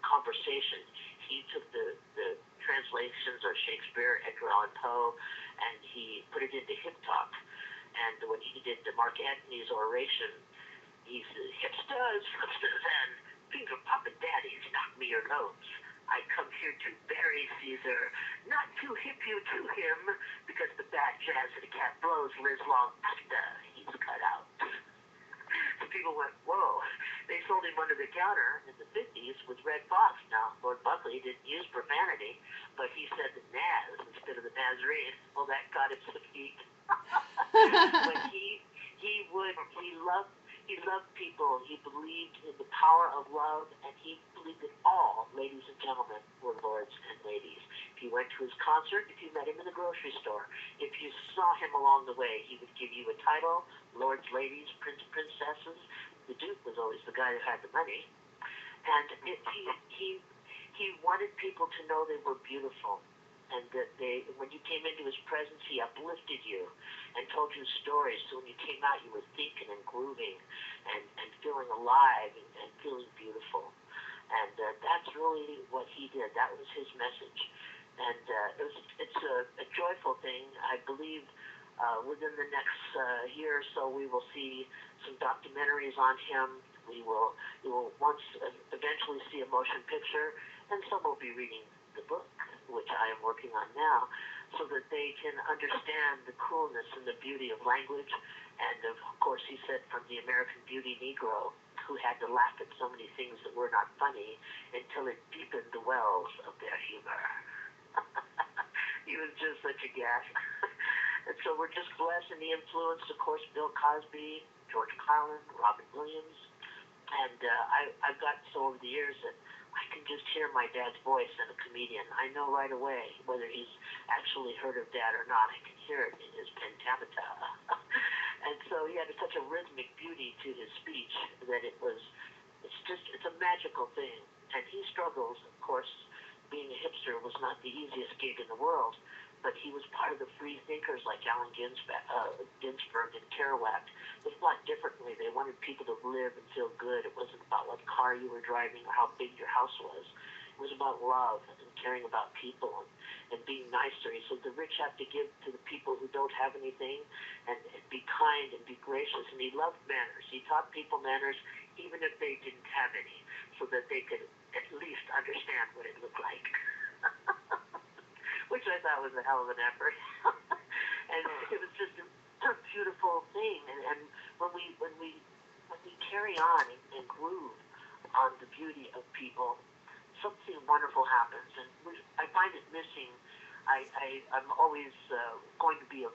conversation. He took the translations of Shakespeare, Edgar Allan Poe, and he put it into hip talk. And when he did Mark Antony's oration, he said, hipsters, and finger poppin' daddies, knock me your nose. I come here to bury Caesar, not to hip you to him, because the bad jazz that the cat blows lives long after he's cut out. So people went, whoa. They sold him under the counter in the 50s with Red Fox. Now, Lord Buckley didn't use profanity, but he said the Naz instead of the Nazarene. Well, that got him some heat. But he loved people. He believed in the power of love, and he believed that all ladies and gentlemen were lords and ladies. If you went to his concert, if you met him in the grocery store, if you saw him along the way, he would give you a title, lords, ladies, princesses. The Duke was always the guy who had the money. And he wanted people to know they were beautiful, and that when you came into his presence, he uplifted you and told you stories. So when you came out, you were thinking and grooving and feeling alive and feeling beautiful. And that's really what he did. That was his message. And it's a joyful thing. I believe within the next year or so, we will see some documentaries on him. We will eventually see a motion picture, and some will be reading the book, which I am working on now, so that they can understand the coolness and the beauty of language. And of course, he said, from the American Beauty Negro, who had to laugh at so many things that were not funny until it deepened the wells of their humor. He was just such a gas. And so we're just blessed in the influence, of course, Bill Cosby, George Carlin, Robin Williams. And I've gotten so over the years that I can just hear my dad's voice in a comedian. I know right away whether he's actually heard of Dad or not. I can hear it in his pentameter. And so he had such a rhythmic beauty to his speech that it's a magical thing. And he struggles, of course. Being a hipster was not the easiest gig in the world, but he was part of the free thinkers like Allen Ginsberg and Kerouac. They thought differently. They wanted people to live and feel good. It wasn't about what car you were driving or how big your house was. It was about love and caring about people and being nicer. He said the rich have to give to the people who don't have anything and be kind and be gracious. And he loved manners. He taught people manners even if they didn't have any, so that they could at least understand what it looked like. which I thought was a hell of an effort. And it was just a beautiful thing. And when we carry on and groove on the beauty of people, something wonderful happens. And I find it missing. I'm always going to be a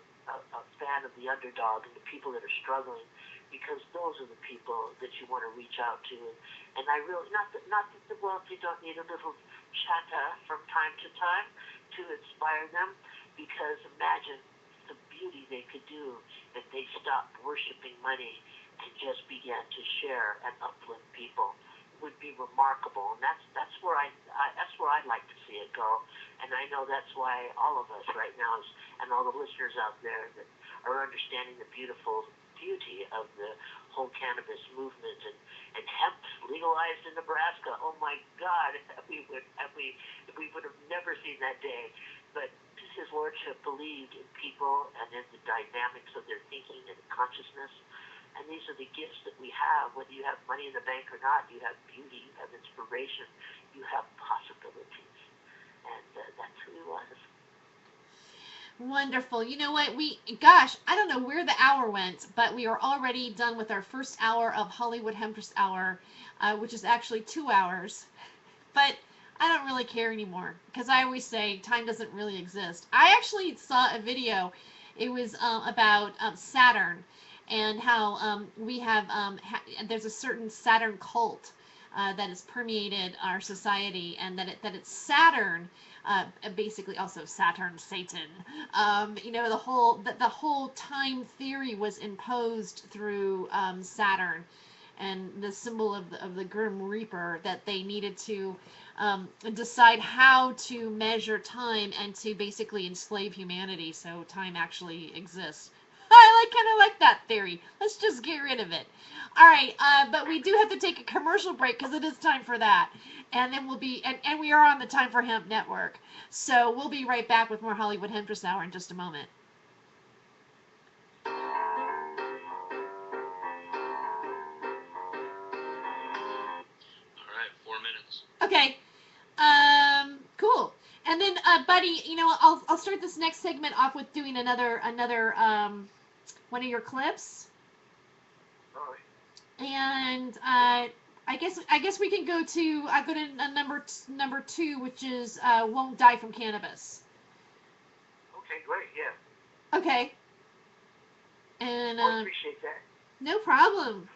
fan of the underdog and the people that are struggling, because those are the people that you want to reach out to. And I really, not that the wealthy don't need a little chatter from time to time to inspire them, because imagine the beauty they could do if they stopped worshiping money and just began to share and uplift people. It would be remarkable, and that's where I'd like to see it go. And I know that's why all of us right now, and all the listeners out there that are understanding the beautiful beauty of the whole cannabis movement and hemp legalized in Nebraska. Oh my God, we would have never seen that day. But His Lordship believed in people and in the dynamics of their thinking and consciousness. And these are the gifts that we have. Whether you have money in the bank or not, you have beauty, you have inspiration, you have possibilities. And that's who he was. Wonderful. You know what? Gosh, I don't know where the hour went, but we are already done with our first hour of Hollywood Hemptress Hour, which is actually 2 hours. But I don't really care anymore, because I always say time doesn't really exist. I actually saw a video. It was about Saturn, and how we have there's a certain Saturn cult that has permeated our society, and that it's Saturn, basically also Saturn, Satan. The whole time theory was imposed through Saturn, and the symbol of the Grim Reaper, that they needed to decide how to measure time and to basically enslave humanity, so time actually exists. I kind of like that theory. Let's just get rid of it. All right, but we do have to take a commercial break, because it is time for that. And then we'll be, and we are on the Time for Hemp Network. So we'll be right back with more Hollywood Hemptress Hour in just a moment. All right, 4 minutes. Okay. Cool. And then, Buddy, I'll start this next segment off with doing another one of your clips. All right. And I guess we can go to number 2, which is Won't Die from Cannabis. Okay, great, yeah. Okay. And I appreciate that. no problem.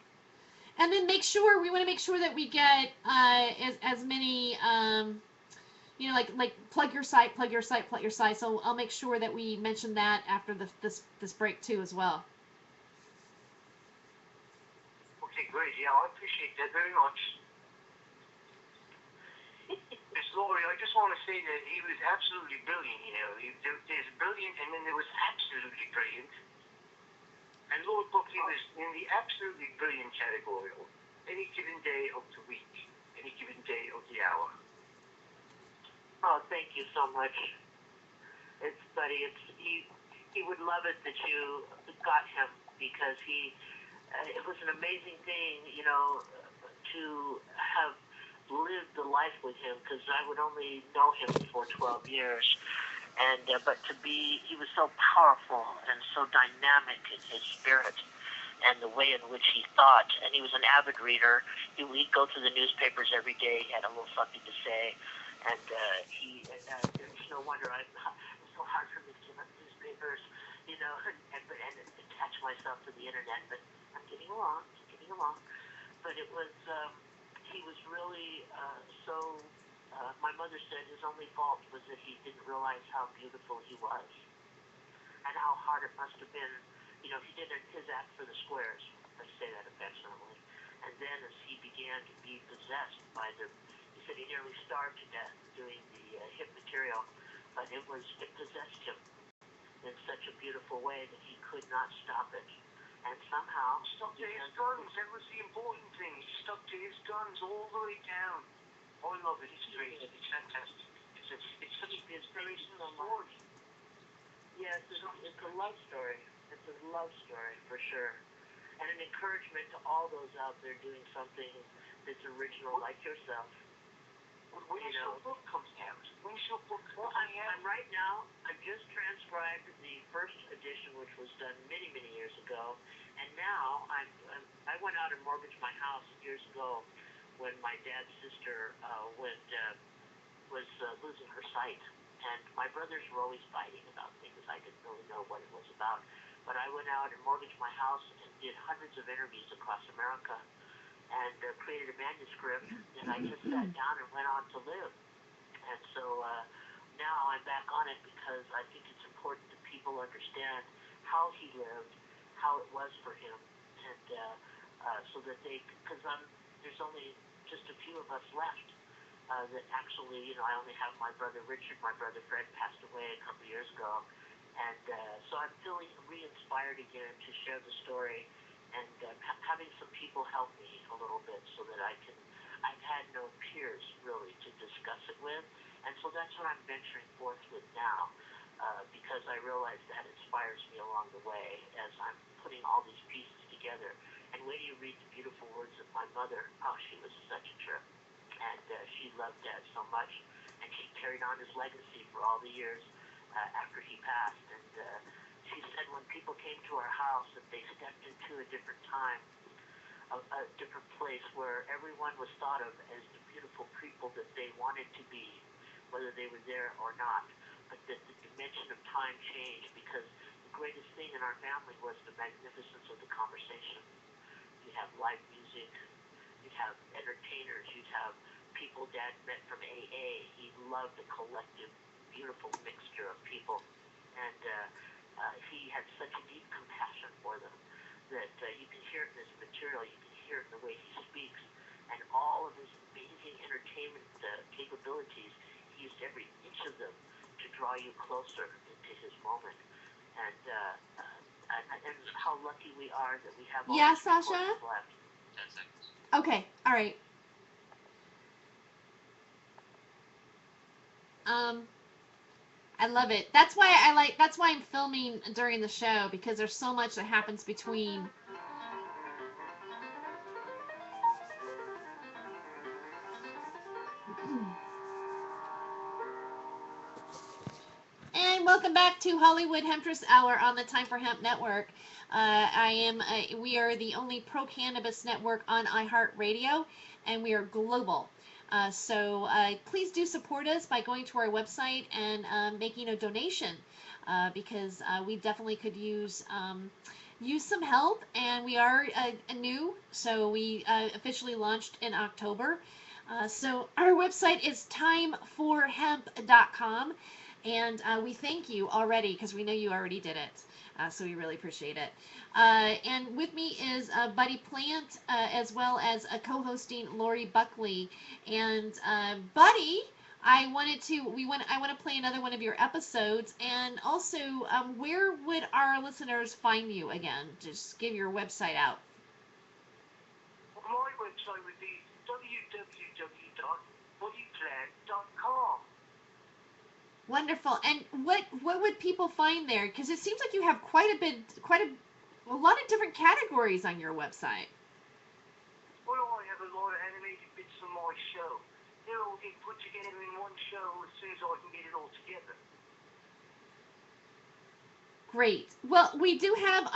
And then we want to make sure that we get as many like plug your site. So I'll make sure that we mention that after this break too as well. Okay, great. Yeah, I appreciate that very much. Miss Laurie, I just want to say that he was absolutely brilliant. There's brilliant, and then there was absolutely brilliant. And Lord Buckley was in the absolutely brilliant category. Any given day of the week, any given day of the hour. Oh, thank you so much. Buddy, he would love it that you got him, because it was an amazing thing, to have lived the life with him, because I would only know him for 12 years. And but he was so powerful and so dynamic in his spirit and the way in which he thought. And he was an avid reader. He'd go through the newspapers every day. He had a little something to say. And it's no wonder it's so hard for me to give up newspapers, and attach myself to the internet. But I'm getting along. But it was, he was really so. My mother said his only fault was that he didn't realize how beautiful he was, and how hard it must have been. He did his act for the squares. Let's say that affectionately. And then as he began to be possessed by he said he nearly starved to death doing the hip material, but it possessed him in such a beautiful way that he could not stop it. And somehow Stuck to his guns. That was the important thing. He stuck to his guns all the way down. Oh, I love it. It's great. It's fantastic. It's such an inspirational story. Yes, it's a love story. It's a love story for sure, and an encouragement to all those out there doing something that's original, like yourself. When's your book coming out? When's your book coming out? I'm right now, I've just transcribed the first edition, which was done many, many years ago. And now I went out and mortgaged my house years ago when my dad's sister was losing her sight. And my brothers were always fighting about things. I didn't really know what it was about. But I went out and mortgaged my house and did hundreds of interviews across America and created a manuscript. And I just sat down and went on to live. And so now I'm back on it because I think it's important that people understand how he lived, how it was for him, and so that because there's only just a few of us left that actually, I only have my brother Richard. My brother Fred passed away a couple years ago, and so I'm feeling re-inspired again to share the story, and having some people help me a little bit so that I've had no peers really to discuss it with, and so that's what I'm venturing forth with now, because I realize that inspires me along the way as I'm putting all these pieces together. And when you read the beautiful words of my mother, oh, she was such a trip. And she loved Dad so much, and she carried on his legacy for all the years after he passed. And she said when people came to our house that they stepped into a different time, a different place where everyone was thought of as the beautiful people that they wanted to be, whether they were there or not. But that the dimension of time changed because the greatest thing in our family was the magnificence of the conversation. You'd have live music, you'd have entertainers, you'd have people Dad met from AA. He loved the collective, beautiful mixture of people. And he had such a deep compassion for them that you can hear it in his material, you can hear it in the way he speaks, and all of his amazing entertainment capabilities, he used every inch of them to draw you closer into his moment. And how lucky we are that we have all these Sasha? recordings left. 10 seconds. Okay, all right. I love it. That's why I'm filming during the show, because there's so much that happens between. And welcome back to Hollywood Hemptress Hour on the Time for Hemp Network. We are the only pro-cannabis network on iHeartRadio, and we are global. So please do support us by going to our website and making a donation, because we definitely could use some help, and we are new, so we officially launched in October. So our website is timeforhemp.com. And we thank you already, because we know you already did it. So we really appreciate it. And with me is Buddy Plant, as well as co-hosting Lori Buckley. And Buddy, I want to play another one of your episodes. And also, where would our listeners find you again? Just give your website out. My website would be www.buddyplant.com. Wonderful. And what would people find there? Because it seems like you have quite a lot of different categories on your website. Well, I have a lot of animated bits from my show. They're all being put together in one show as soon as I can get it all together. Great. Well, we do have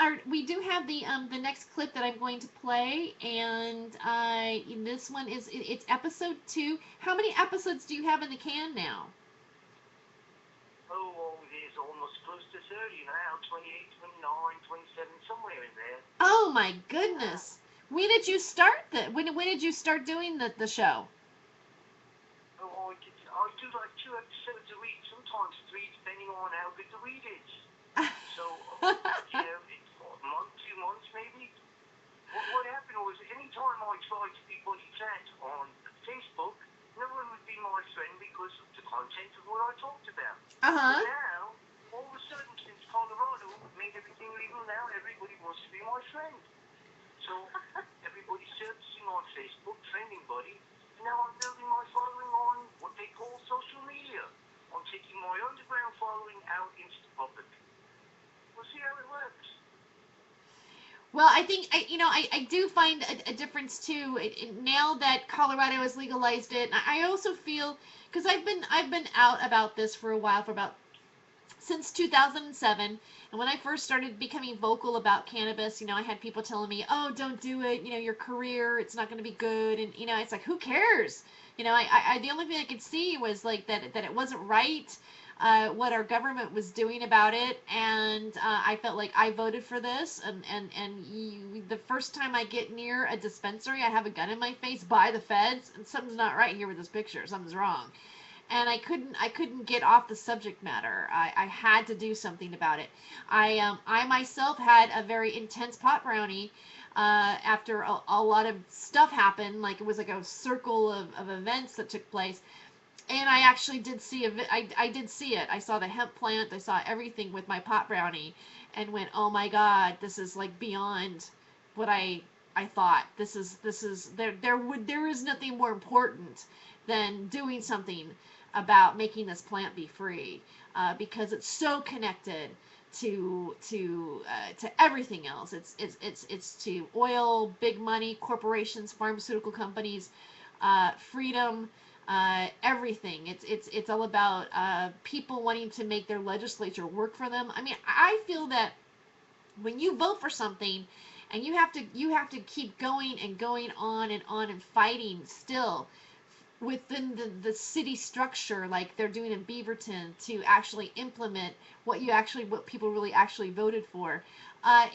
the next clip that I'm going to play, and this one it's episode 2. How many episodes do you have in the can now? Oh, there's almost close to 30 now, 28, 29, 27, somewhere in there. Oh my goodness! When did you start when did you start doing the show? Oh, I do like 2 episodes a week, sometimes 3, depending on how good the read is. So, it's a month, 2 months maybe. What happened was, any time I tried to be Buddy Plant on Facebook, no one would be my friend because of the content of what I talked about. Uh-huh. Now, all of a sudden, since Colorado made everything legal now, everybody wants to be my friend. So, everybody's surfacing on Facebook, trending Buddy, and now I'm building my following on what they call social media. I'm taking my underground following out into the public. We'll see how it works. Well, I think I do find a difference too. Now that Colorado has legalized it, I also feel because I've been out about this for a while, for about since 2007. And when I first started becoming vocal about cannabis, I had people telling me, "Oh, don't do it. Your career, it's not going to be good." And it's like, who cares? The only thing I could see was like that it wasn't right. What our government was doing about it, and I felt like I voted for this, and the first time I get near a dispensary, I have a gun in my face by the feds, and something's not right here with this picture. Something's wrong, and I couldn't get off the subject matter. I had to do something about it. I myself had a very intense pot brownie after a lot of stuff happened. Like it was like a circle of events that took place, and I actually did see I did see it. I saw the hemp plant. I saw everything with my pot brownie, and went, oh my god, this is like beyond what I thought. This is there is nothing more important than doing something about making this plant be free, because it's so connected to everything else. It's to oil, big money, corporations, pharmaceutical companies, freedom, everything. It's all about people wanting to make their legislature work for them. I mean, I feel that when you vote for something, and you have to keep going and going on and fighting still within the city structure, like they're doing in Beaverton, to actually implement what people really actually voted for,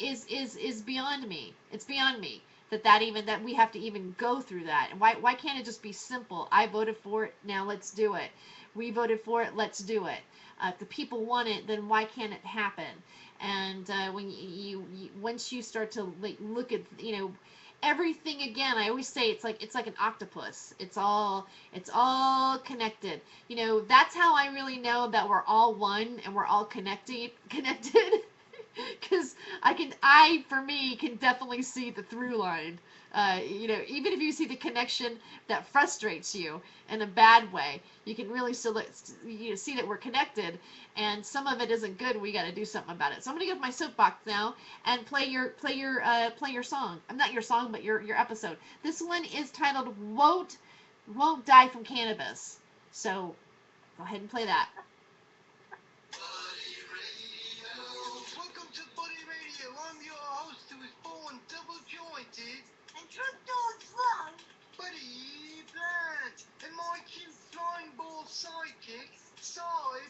is beyond me. It's beyond me that we have to even go through that. And why can't it just be simple? I voted for it, now let's do it. We voted for it, let's do it. If the people want it, then why can't it happen? And when you once you start to like look at everything again, I always say it's like an octopus. It's all connected. That's how I really know that we're all one and we're all connected. Because for me, can definitely see the through line. Even if you see the connection that frustrates you in a bad way, you can really still see that we're connected, and some of it isn't good. We got to do something about it. So I'm gonna go to my soapbox now and play your song. I'm not your song, but your episode. This one is titled "Won't Die from Cannabis." So go ahead and play that. Welcome to Buddy Radio. I'm your host who was born double jointed, And truck dogs love. Buddy Bland, and my cute flying ball sidekick, Cy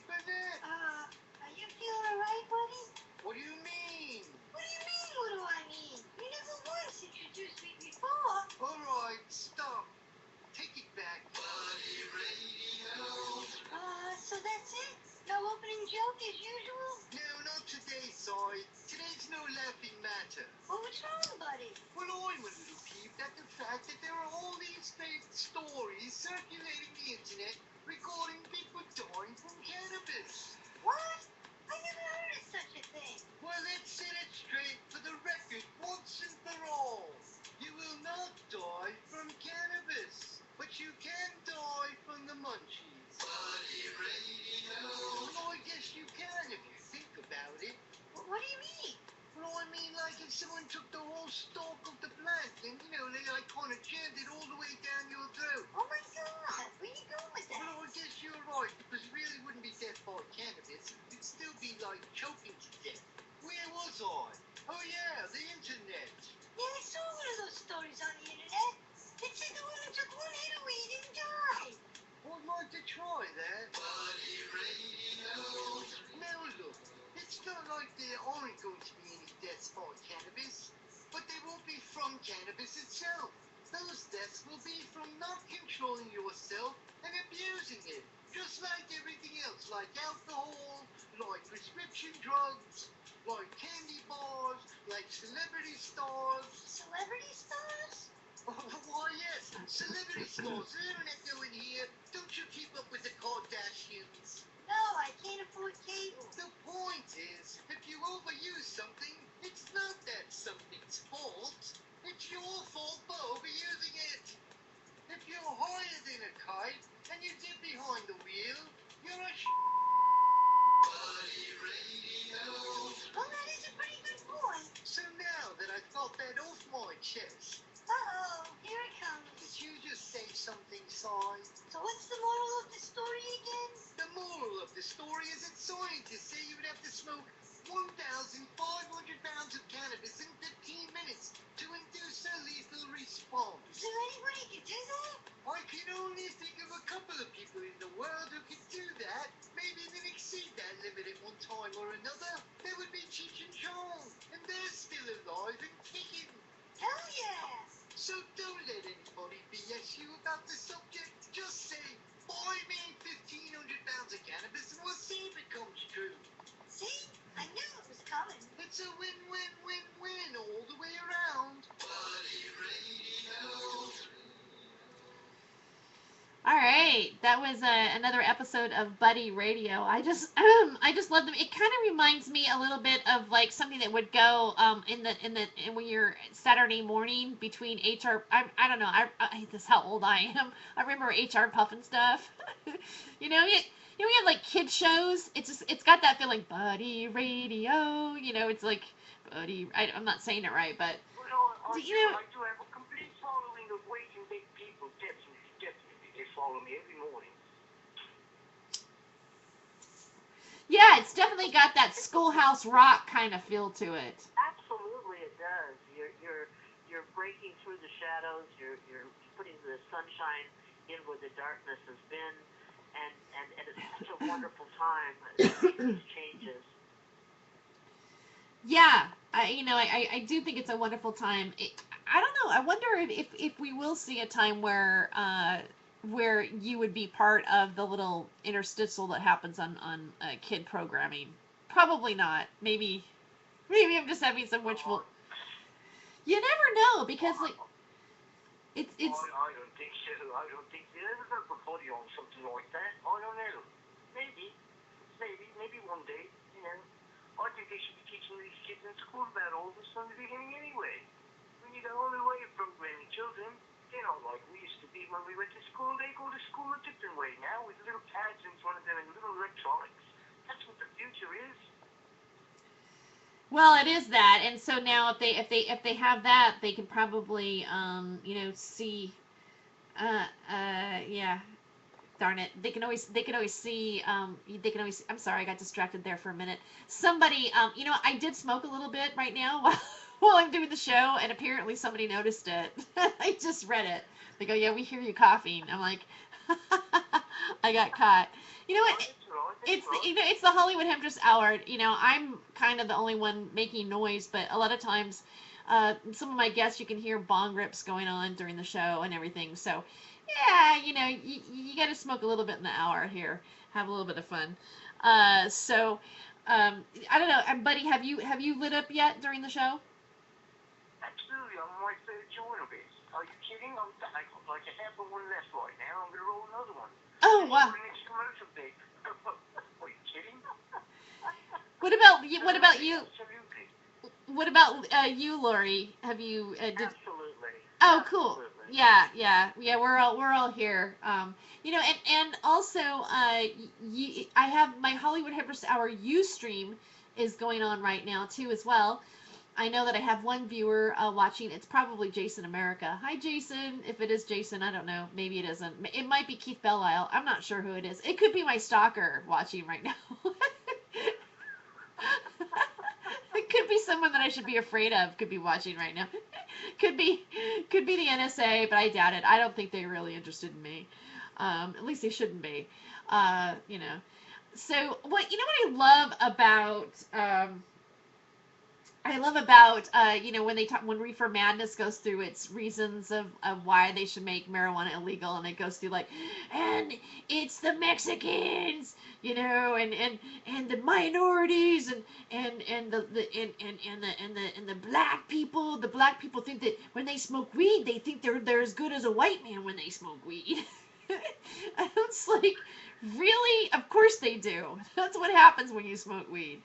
Burnett. Are you feeling alright, buddy? What do you mean? What do you mean, what do I mean? You never once introduced me before. Alright, stop. Take it back. Buddy Radio. So that's it? No opening joke as usual? No, not today, Cy. Today's no laughing matter. Well, what's wrong, buddy? Well, I'm a little peeved at the fact that there are all these fake stories circulating the internet regarding people dying from cannabis. What? I never heard of such a thing. Well, let's set it straight for the record once and for all. You will not die from cannabis, but you can die from the munchies. Buddy Radio. Well, I guess you can if you think about it. What do you mean? Well, I mean, like if someone took the whole stalk of the plant and, they like kind of jammed it all the way down your throat. Oh my god, where you going with that? Well, I guess you're right, because it really wouldn't be death by cannabis. It'd still be like choking to death. Where was I? Oh yeah, the internet. Yeah, I saw one of those stories on the internet. It said the woman took one hit of weed and died. I'd like to try that. Buddy Radio. Now look, it's not like there aren't going to be any deaths by cannabis, but they won't be from cannabis itself. Those deaths will be from not controlling yourself and abusing it, just like everything else, like alcohol, like prescription drugs, like candy bars, like celebrity stars. Celebrity stars? Why, yes, celebrity stars. The internet going here. Don't you keep up with the Kardashians? No, I can't afford cable. The point is, if you overuse something, it's not that something's fault. It's your fault for overusing it. If you're higher than a kite and you get behind the wheel, you're a Buddy Radio. Well, that is a pretty good point. So now that I've side. So what's the moral of the story again? The moral of the story is that scientists say you would have to smoke 1,500 pounds of cannabis in 15 minutes to induce a lethal response. Is there anybody who can do that? I can only think of a couple of people in the world who can do that. Maybe even exceed that limit at one time or another. That would be Cheech and Chong, and they're still alive and kicking. Hell yeah! So don't let anybody BS you about the subject. Just say, buy me 1,500 pounds of cannabis and we'll see if it comes true. See? I knew it was coming. It's a win-win-win-win all the way around. Buddy Radio. All right, that was another episode of Buddy Radio. I just love them. It kind of reminds me a little bit of like something that would go when you're Saturday morning between HR. I don't know. This is how old I am. I remember HR Puff and stuff. you know, we have like kid shows. It's got that feeling. Buddy Radio. You know, it's like Buddy. I'm not saying it right, but Well, I you know. do have a complete following of Wake and Bake people. Definitely. They follow me every morning. Yeah, it's definitely got that Schoolhouse Rock kind of feel to it. Absolutely, it does. You're breaking through the shadows. You're putting the sunshine in where the darkness has been, and it's such a wonderful time to make these changes. Yeah, I do think it's a wonderful time. I don't know. I wonder if we will see a time where you would be part of the little interstitial that happens on kid programming. Probably not. Maybe I'm just having some wishful. You never know because like it's. I don't think so. I don't think they're ever going to put body on something like that. I don't know. Maybe one day. You know, I think they should be teaching these kids in school about all this from the beginning anyway. We need a whole new way of programming children. They're not like we used to be when we went to school. They go to school a different way now with little pads in front of them and little electronics. That's what the future is. Well, it is that, and so now if they have that, they can probably see, yeah, darn it, they can always see, I'm sorry, I got distracted there for a minute. Somebody, I did smoke a little bit right now while I'm doing the show, and apparently somebody noticed it. I just read it. They go, yeah, we hear you coughing. I'm like, I got caught. You know what? It's the Hollywood Hemptress Hour. I'm kind of the only one making noise, but a lot of times, some of my guests, you can hear bong rips going on during the show and everything. So, yeah, you got to smoke a little bit in the hour here, have a little bit of fun. I don't know, buddy, have you lit up yet during the show? Absolutely, I'm on my third joint of it. Are you kidding? I got like a half of one left right now. I'm going to roll another one. Oh, wow. The next commercial break. Are you kidding? What about you? Absolutely. What about you, Lori? Have you? Absolutely. Oh, cool. Absolutely. Yeah. We're all here. And also, I have my Hollywood Hemptress Hour Ustream is going on right now too as well. I know that I have one viewer watching. It's probably Jason America. Hi, Jason. If it is Jason, I don't know. Maybe it isn't. It might be Keith Belisle. I'm not sure who it is. It could be my stalker watching right now. It could be someone that I should be afraid of. Could be watching right now. Could be the NSA, but I doubt it. I don't think they're really interested in me. At least they shouldn't be. So what I love about when Reefer Madness goes through its reasons of why they should make marijuana illegal, and it goes through like, and it's the Mexicans, and the minorities and the black people. The black people think that when they smoke weed, they think they're as good as a white man when they smoke weed. It's like, really? Of course they do. That's what happens when you smoke weed.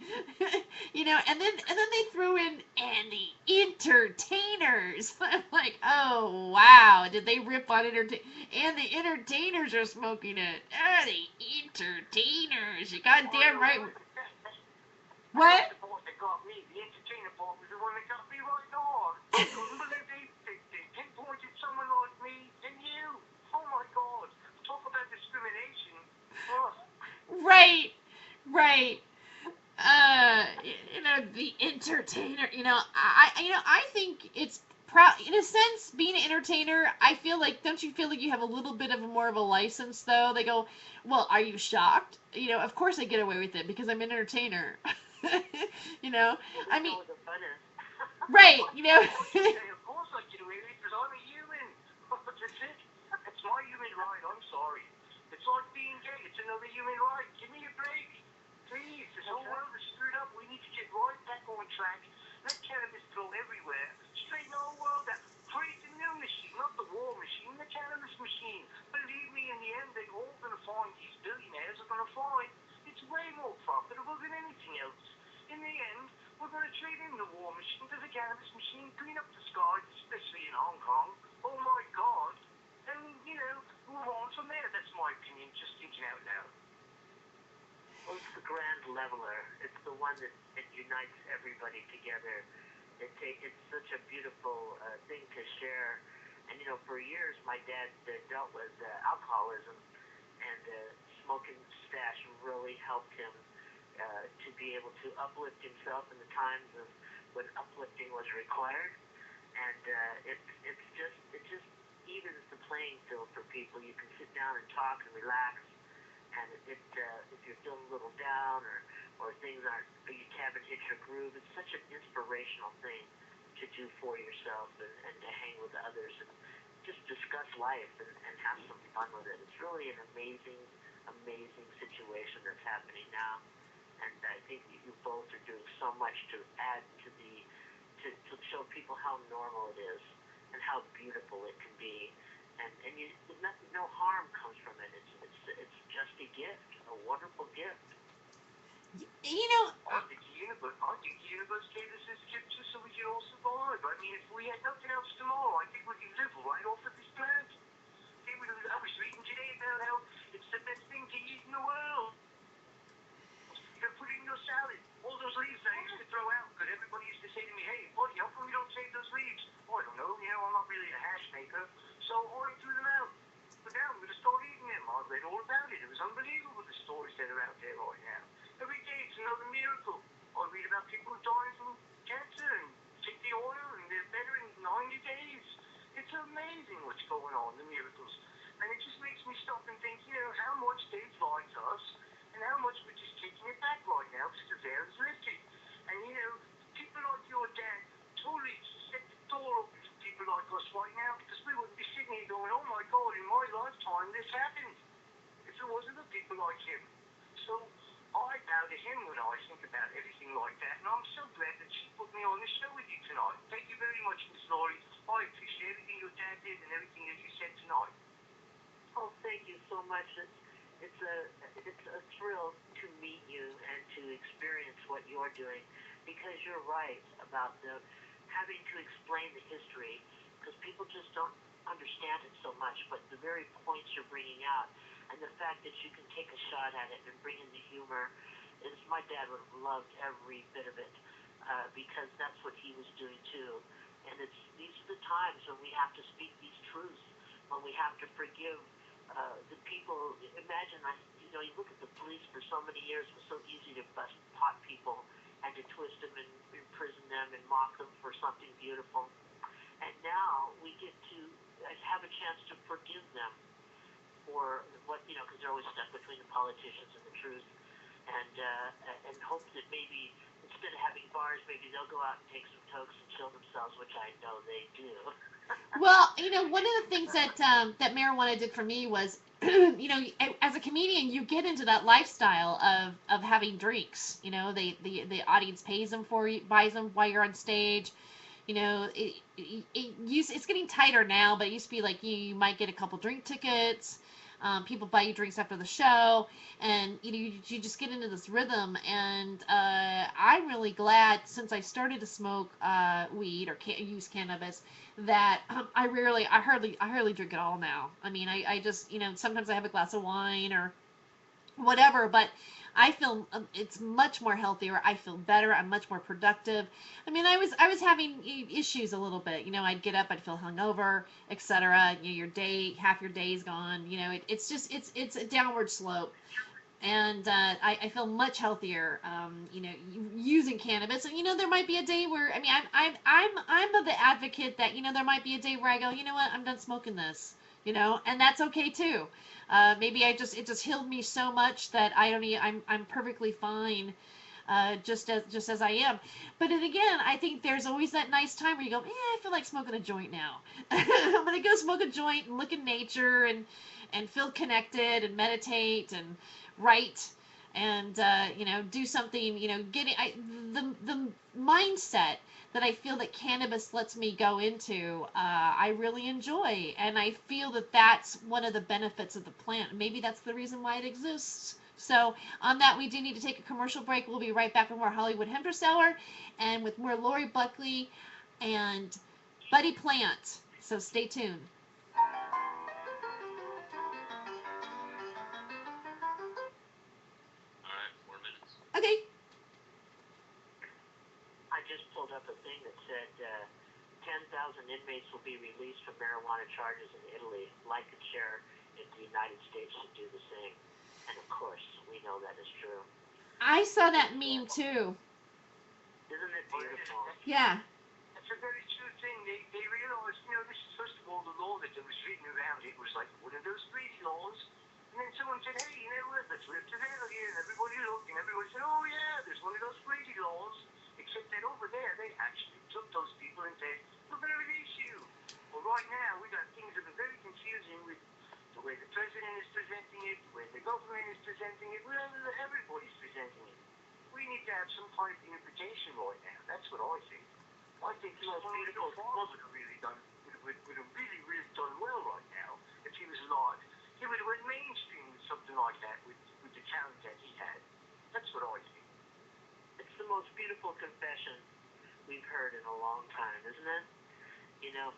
And then they threw in and the entertainers. I'm like, oh wow, did they rip on and the entertainers are smoking it. The entertainers. You goddamn right. What? The part that got me, the entertainer part, was the one that got me right in the heart. I couldn't believe they pinpointed someone like me and you. Oh my God. Right. The entertainer. I think it's proud. In a sense, being an entertainer, I feel like. Don't you feel like you have a little bit of more of a license, though? They go, well, are you shocked? Of course I get away with it because I'm an entertainer. you know, I mean, The fun is. right. Of course I get away with it because I'm a human. That's it. It's my human right. I'm sorry. It's like being gay. It's another human right. Give me a break. Please. This whole world is screwed up. We need to get right back on track. Let cannabis go everywhere. Straighten the whole world out. Create the new machine, not the war machine, the cannabis machine. Believe me, in the end, they're all going to find, these billionaires are going to find, it's way more profitable than anything else. In the end, we're going to trade in the war machine for the cannabis machine, clean up the skies, especially in Hong Kong. Oh my God. And, move on from there. That's my opinion, just thinking out loud. Well, it's the grand leveler. It's the one that unites everybody together. It's such a beautiful thing to share. And, for years, my dad dealt with alcoholism, and smoking stash really helped him to be able to uplift himself in the times of when uplifting was required. And it just evens the playing field for people. You can sit down and talk and relax. And if you're feeling a little down or things aren't, or you haven't hit your groove, it's such an inspirational thing to do for yourself and to hang with others and just discuss life and have some fun with it. It's really an amazing, amazing situation that's happening now. And I think you both are doing so much to add to to show people how normal it is and how beautiful it can be. And no harm comes from it. It's just a gift, a wonderful gift. I think the universe gave us this gift just so we could all survive. I mean, if we had nothing else tomorrow, I think we could live right off of this planet. I was reading today about how it's the best thing to eat in the world. Put it in your salad. All those leaves I used to throw out, because everybody used to say to me, hey, buddy, how come you don't save those leaves? Oh, I don't know. I'm not really a hash maker. So I threw them out. But now I'm going to start eating them. I read all about it. It was unbelievable, the stories that are out there right now. Every day it's another miracle. I read about people dying from cancer and take the oil and they're better in 90 days. It's amazing what's going on, the miracles. And it just makes me stop and think, how much they lie to us and how much we're just taking it back right now because the veil is lifted. And, people like your dad totally set the door open for people like us right now because we wouldn't be sitting here going, oh my God, in my lifetime this happened. If it wasn't for people like him. So I bow to him when I think about everything like that. And I'm so glad that she put me on the show with you tonight. Thank you very much, Miss Laurie. I appreciate everything your dad did and everything that you said tonight. Oh, thank you so much. It's a thrill to meet you and to experience what you're doing, because you're right about having to explain the history, because people just don't understand it so much. But the very points you're bringing out, and the fact that you can take a shot at it and bring in the humor, my dad would have loved every bit of it, because that's what he was doing too. And these are the times when we have to speak these truths, when we have to forgive the people. Imagine, you look at the police for so many years. It was so easy to bust pot people and to twist them and imprison them and mock them for something beautiful. And now we get to have a chance to forgive them for what, because they're always stuck between the politicians and the truth. And hope that maybe instead of having bars, maybe they'll go out and take some tokes and kill themselves, which I know they do. Well, one of the things that marijuana did for me was, as a comedian, you get into that lifestyle of having drinks. The audience pays them for you, buys them while you're on stage. It's getting tighter now, but it used to be like you might get a couple drink tickets. People buy you drinks after the show, and you just get into this rhythm. And I'm really glad, since I started to smoke weed or use cannabis, that I hardly drink at all now. I mean, I just sometimes I have a glass of wine or whatever, but I feel it's much more healthier. I feel better. I'm much more productive. I mean, I was having issues a little bit. I'd get up, I'd feel hungover, etc. Half your day's gone. It's a downward slope. and I feel much healthier, using cannabis. And there might be a day where, I mean, I'm of the advocate that there might be a day where I go, you know what, I'm done smoking this, and that's okay too. Maybe it just healed me so much that I don't need, I'm perfectly fine, just as I am. But then again, I think there's always that nice time where you go, I feel like smoking a joint now. I'm gonna go smoke a joint and look at nature and feel connected and meditate and write and do something. Getting the mindset that I feel that cannabis lets me go into, I really enjoy, and I feel that that's one of the benefits of the plant. Maybe that's the reason why it exists. So on that, we do need to take a commercial break. We'll be right back with more Hollywood Hempress Hour and with more Lori Buckley and Buddy Plant. So stay tuned. All right, 4 minutes. Okay. I just pulled up a thing that said 10,000 inmates will be released from marijuana charges in Italy. Like and share if the United States should do the same. And of course, we know that is true. I saw that meme too. Isn't it beautiful? Yeah. It's a very true thing. They realised, this is first of all the law that they was reading around. It was like one of those greedy laws. And then someone said, hey, let's live together here. And everybody looked, and everybody said, oh yeah, there's one of those greedy laws. Except that over there, they actually took those people and said, we're going to release you. Well, right now, we got things that are very confusing with the way the president is presenting it, the way the government is presenting it, everybody's presenting it. We need to have some kind of unification right now. That's what I think. I think the most beautiful Obama would have really done well right now if he was alive. He would have went mainstream with something like that with the talent that he had. That's what I think. It's the most beautiful confession we've heard in a long time, isn't it?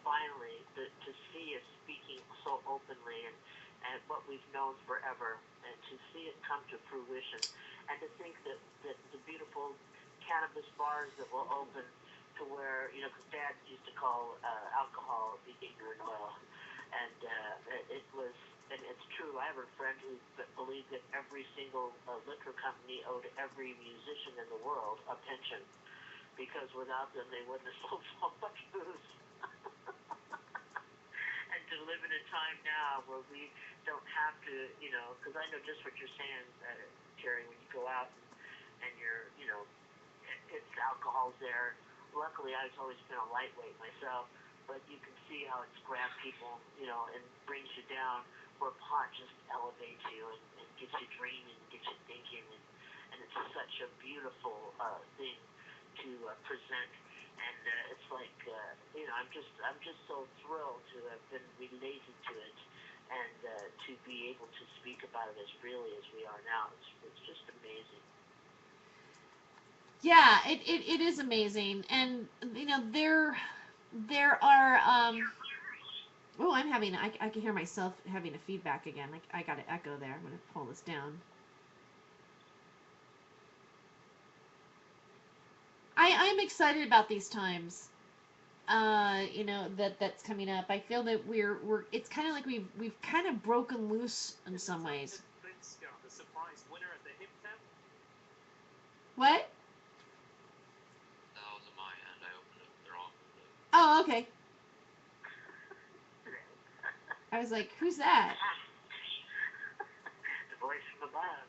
Finally, to see us speaking so openly and what we've known forever, and to see it come to fruition, and to think that the beautiful cannabis bars that will open to where, because Dad used to call alcohol the ignorant oil, and it was, and it's true. I have a friend who believed that every single liquor company owed every musician in the world a pension, because without them they wouldn't have sold so much booze. And to live in a time now where we don't have to, because I know just what you're saying, Terry, when you go out and you're, it's alcohol's there. Luckily, I've always been a lightweight myself, but you can see how it's grabbed people, and brings you down, where pot just elevates you and gets you dreaming, gets you thinking, and it's such a beautiful thing to present. And it's like, I'm just so thrilled to have been related to it, and to be able to speak about it as freely as we are now. It's just amazing. Yeah, it is amazing, and there are oh, I can hear myself having a feedback again. I got an echo there. I'm gonna pull this down. I'm excited about these times. That's coming up. I feel that we're it's kind of like we've kind of broken loose in some ways. The surprise winner at the hip tap. What? That was on my end. I opened it. They're all. Oh, okay. I was like, who's that? The voice from above.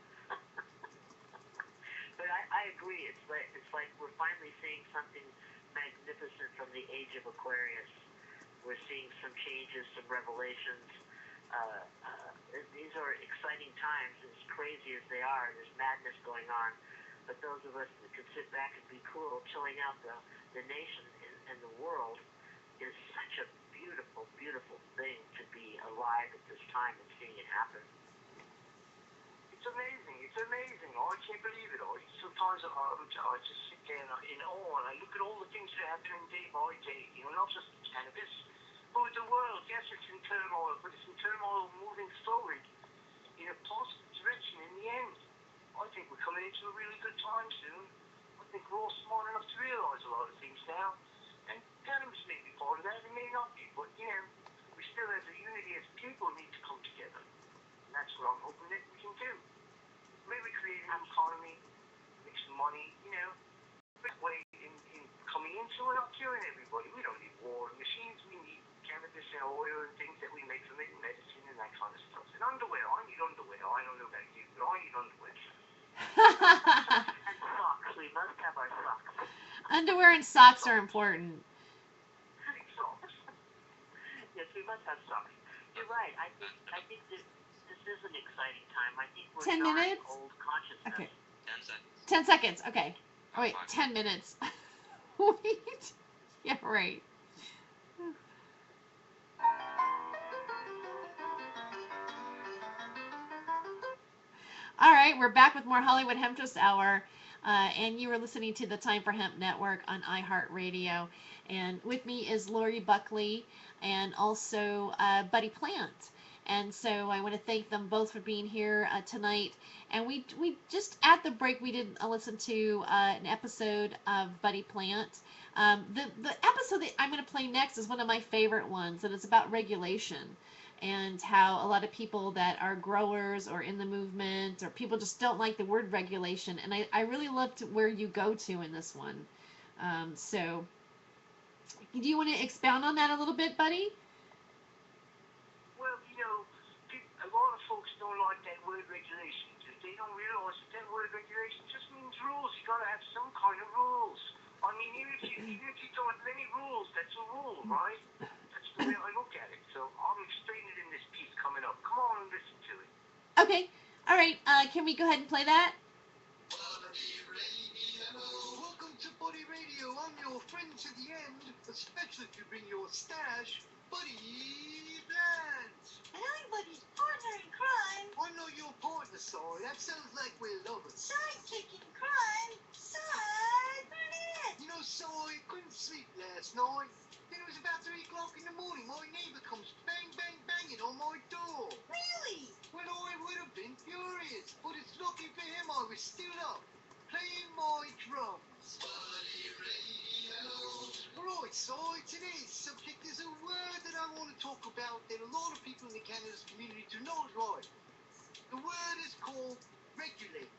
But I agree. It's like we're finally seeing something magnificent from the age of Aquarius. We're seeing some changes, some revelations. These are exciting times. As crazy as they are, there's madness going on. But those of us that can sit back and be cool, chilling out the nation and the world, is such a beautiful, beautiful thing to be alive at this time and seeing it happen. It's amazing. It's amazing. I can't believe it. Sometimes I just sit there in awe, and I look at all the things that are happening day by day. Not just cannabis, but with the world. Yes, it's in turmoil, but it's in turmoil moving forward in a positive direction in the end. I think we're coming into a really good time soon. I think we're all smart enough to realise a lot of things now. And cannabis may be part of that, it may not be, but we still as a unity as people need to come together. And that's what I'm hoping that we can do. Underwear and socks are important. Socks. Yes, we must have socks. You're right. I think this is an exciting time. I think we're 10 jarring minutes? old consciousness. Okay. 10 seconds. 10 seconds. Okay. Oh, wait, 5 10 minutes. Wait. Yeah, right. All right, we're back with more Hollywood Hemptress Hour, and you are listening to the Time for Hemp Network on iHeartRadio. And with me is Lori Buckley and also Buddy Plant. And so I want to thank them both for being here tonight. And we just at the break we did listen to an episode of Buddy Plant. The episode that I'm going to play next is one of my favorite ones, and it's about regulation and how a lot of people that are growers or in the movement or people just don't like the word regulation. And I really loved where you go to in this one. So do you want to expound on that a little bit, Buddy? Well, a lot of folks don't like that word regulation because they don't realize that word regulation just means rules. You got to have some kind of rules. I mean, even if you don't have any rules, that's a rule, right? That's the way I look at it. So I'll explain it in this piece coming up. Come on and listen to it. Okay. All right. Can we go ahead and play that? Welcome to Buddy Radio. I'm your friend to the end, especially if you bring your stash, Buddy Plant. And I'm Buddy's partner in crime, I'm not your partner, sorry. That sounds like we're lovers. sidekick in crime, Side Burnett. You know, so I couldn't sleep last night. Then it was about 3 o'clock in the morning. My neighbor comes bang, bang, banging on my door. Really? Well, I would have been furious, but it's lucky for him I was still up, playing my drums. Right, so today's subject is a word that I want to talk about that a lot of people in the cannabis community do not like. The word is called regulate.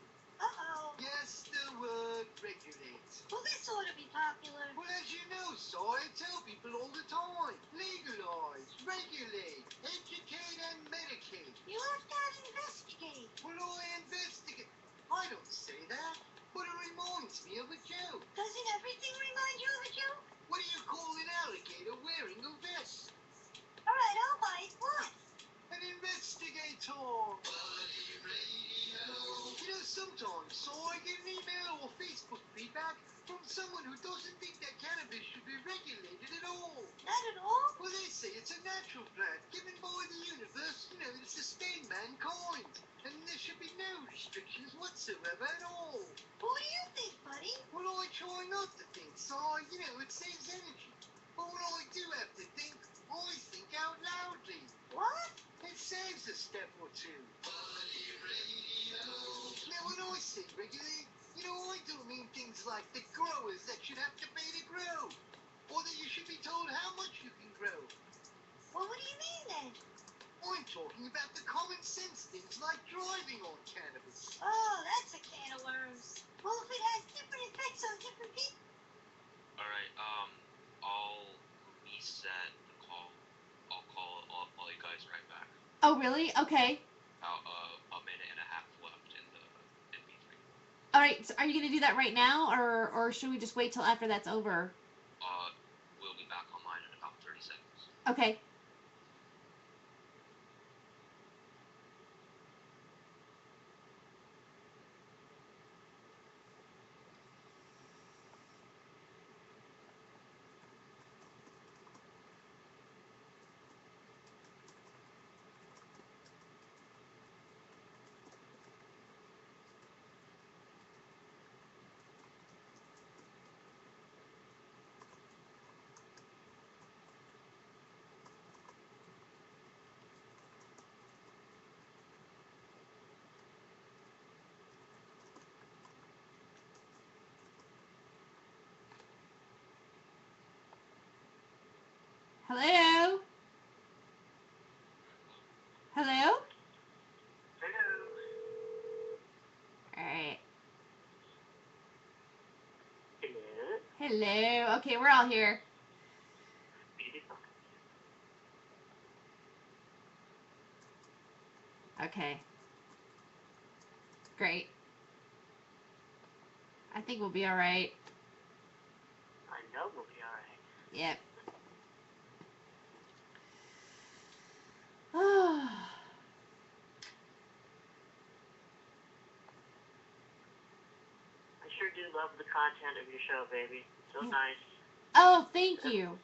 Uh-oh. Yes, the word regulate. Well, this ought to be popular. Well, as you know, so I tell people all the time, legalize, regulate, educate, and medicate. You left out investigate. Well, I investigate. I don't say that, but it reminds me of a joke. Doesn't everything remind you of a joke? What do you call an alligator wearing a vest? All right, I'll buy it. What? An investigator. You know, sometimes, so I get an email or Facebook feedback from someone who doesn't think that cannabis should be regulated at all. Not at all? Well, they say it's a natural plant given by the universe, to sustain mankind. And there should be no restrictions whatsoever at all. Well, what do you think, buddy? Well, I try not to think, so, it saves energy. But when I do have to think, I think out loudly. What? It saves a step or two. Now, when I say regulate, I don't mean things like the growers that should have to pay to grow, or that you should be told how much you can grow. Well, what do you mean then? I'm talking about the common sense things like driving on cannabis. Oh, that's a can of worms. Well, if it has different effects on different people. Alright, I'll reset the call. I'll call all you guys right back. Oh, really? Okay. About a minute and a half left in the MP3. All right. So are you going to do that right now, or should we just wait till after that's over? We'll be back online in about 30 seconds. Okay. Hello? Hello? Hello. All right. Hello? Hello. Okay, we're all here. Beautiful. Okay. Great. I think we'll be all right. know we'll be all right. Yep. I sure do love the content of your show, baby. So nice. Oh, thank you.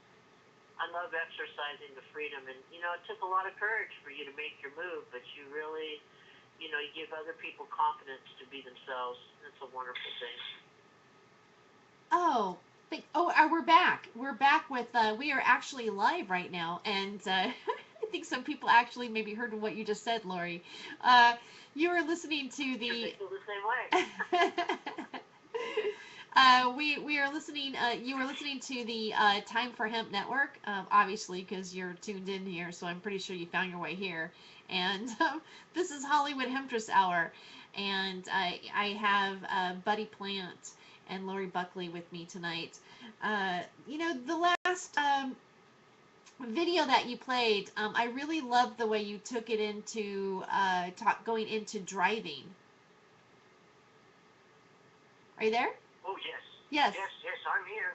I love exercising the freedom, and you know, it took a lot of courage for you to make your move, but you really, you know, you give other people confidence to be themselves. It's a wonderful thing. Oh, we're back. We're back with. We are actually live right now, and I think some people actually maybe heard what you just said, Lori. You were listening to the. They feel the same way. We are listening. You were listening to the Time for Hemp Network, obviously, because you're tuned in here. So I'm pretty sure you found your way here. And this is Hollywood Hemptress Hour, and I have Buddy Plant and Lori Buckley with me tonight. You know, the last video that you played, I really loved the way you took it into going into driving. Are you there? Oh, yes. Yes. Yes, I'm here.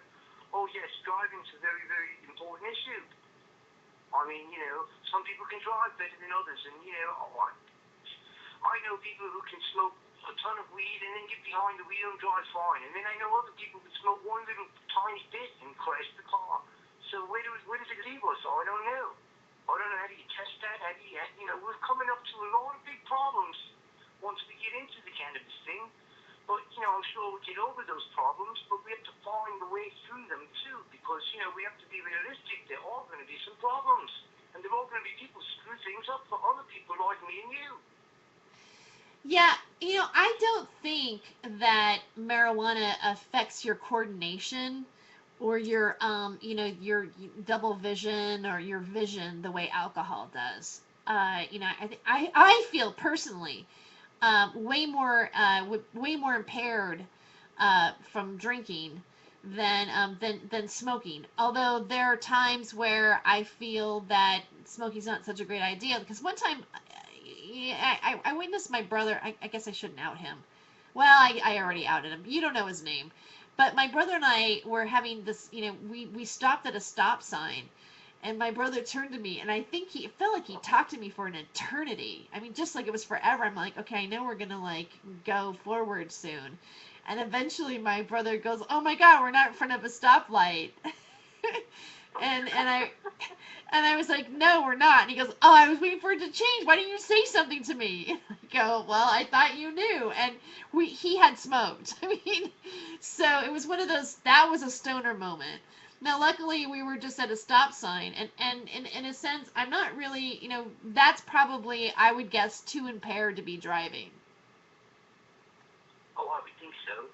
Oh, yes, driving's a very, very important issue. I mean, you know, some people can drive better than others, and, you know, I know people who can smoke a ton of weed and then get behind the wheel and drive fine, and then I know other people who smoke one little tiny bit and crash the car. So where does it leave us? I don't know. I don't know how do you test that. How do you know, we're coming up to a lot of big problems once we get into the cannabis thing. But, you know, I'm sure we'll get over those problems, but we have to find a way through them, too, because, you know, we have to be realistic. There are going to be some problems, and there are going to be people who screw things up for other people like me and you. Yeah, you know, I don't think that marijuana affects your coordination or your, you know, your double vision or your vision the way alcohol does. You know, I feel personally way more impaired from drinking than smoking. Although there are times where I feel that smoking's not such a great idea. Because one time, I witnessed my brother. I guess I shouldn't out him. Well, I already outed him. You don't know his name. But my brother and I were having this, you know, we stopped at a stop sign, and my brother turned to me, and I think it felt like he talked to me for an eternity. I mean, just like it was forever. I'm like, okay, I know we're gonna like go forward soon. And eventually my brother goes, "Oh my God, we're not in front of a stoplight." and I was like, "No, we're not." And he goes, "Oh, I was waiting for it to change. Why didn't you say something to me?" I go, "Well, I thought you knew." And he had smoked. I mean, so it was one of those. That was a stoner moment. Now, luckily, we were just at a stop sign, and in a sense, I'm not really, you know, that's probably, I would guess, too impaired to be driving. Oh, I would think so.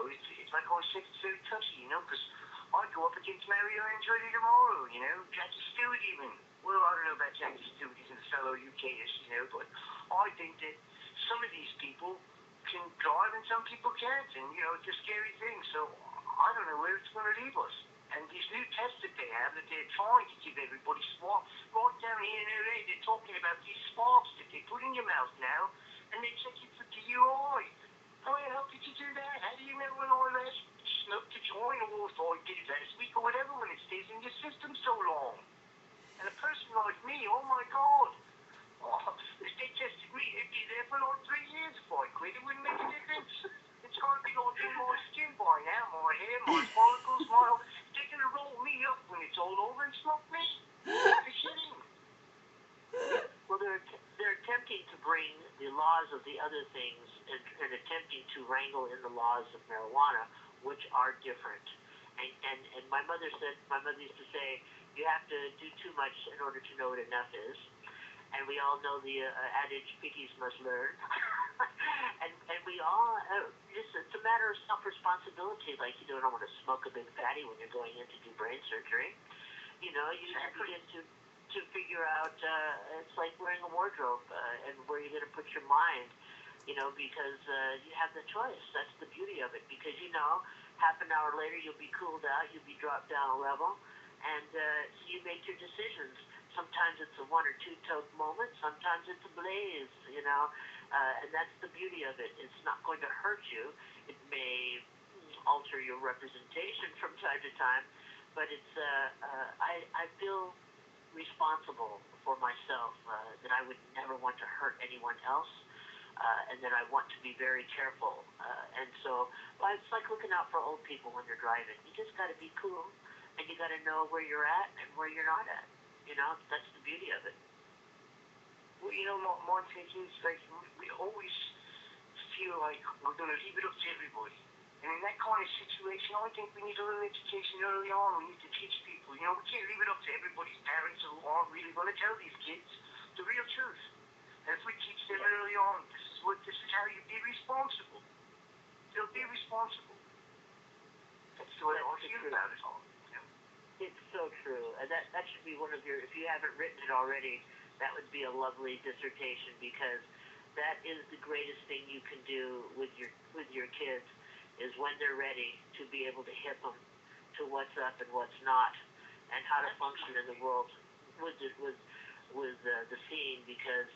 It's like I said, it's very touchy, you know, because I go up against Mario Andretti tomorrow, you know, Jackie Stewart even. Well, I don't know about Jackie Stewart, he's a fellow UKist, you know, but I think that some of these people can drive and some people can't, and, you know, it's a scary thing, so I don't know where it's going to leave us. And these new tests that they have, that they're trying to give everybody swabs, right down here in LA, they're talking about these swabs that they put in your mouth now, and they check you for DUI. How the hell did you do that? How do you know when I last smoked a joint, or if I did it last week, or whatever, when it stays in your system so long? And a person like me, oh my God, if they tested me, it'd be there for like 3 years if I quit. It wouldn't make a difference. It's got to be like in my skin by now, my hair, my follicles, they're going to roll me up when it's all over and smoke me. They're shitting. Well, they're attempting to bring the laws of the other things and attempting to wrangle in the laws of marijuana, which are different. And my mother used to say, you have to do too much in order to know what enough is. And we all know the adage, piggies must learn. and we all, it's a matter of self-responsibility. Like, you don't want to smoke a big fatty when you're going in to do brain surgery. You know, you begin to figure out, it's like wearing a wardrobe and where you're going to put your mind, you know, because you have the choice. That's the beauty of it. Because, you know, half an hour later you'll be cooled out, you'll be dropped down a level, and so you make your decisions. Sometimes it's a 1 or 2 toke moment, sometimes it's a blaze, you know, and that's the beauty of it. It's not going to hurt you. It may alter your representation from time to time, but it's I feel responsible for myself, that I would never want to hurt anyone else, and that I want to be very careful. And so it's like looking out for old people when you're driving. You just got to be cool, and you got to know where you're at and where you're not at. You know, that's the beauty of it. Well, you know, my thinking is like we always feel like we're going to leave it up to everybody. And in that kind of situation, I think we need a little education early on. We need to teach people. You know, we can't leave it up to everybody's parents who aren't really going to tell these kids the real truth. And if we teach them early on, this is how you be responsible. They'll be responsible. That's the way I feel about it all. It's so true, and that should be one of your. If you haven't written it already, that would be a lovely dissertation, because that is the greatest thing you can do with your kids, is when they're ready to be able to hip them to what's up and what's not, and how to function in the world with the scene. Because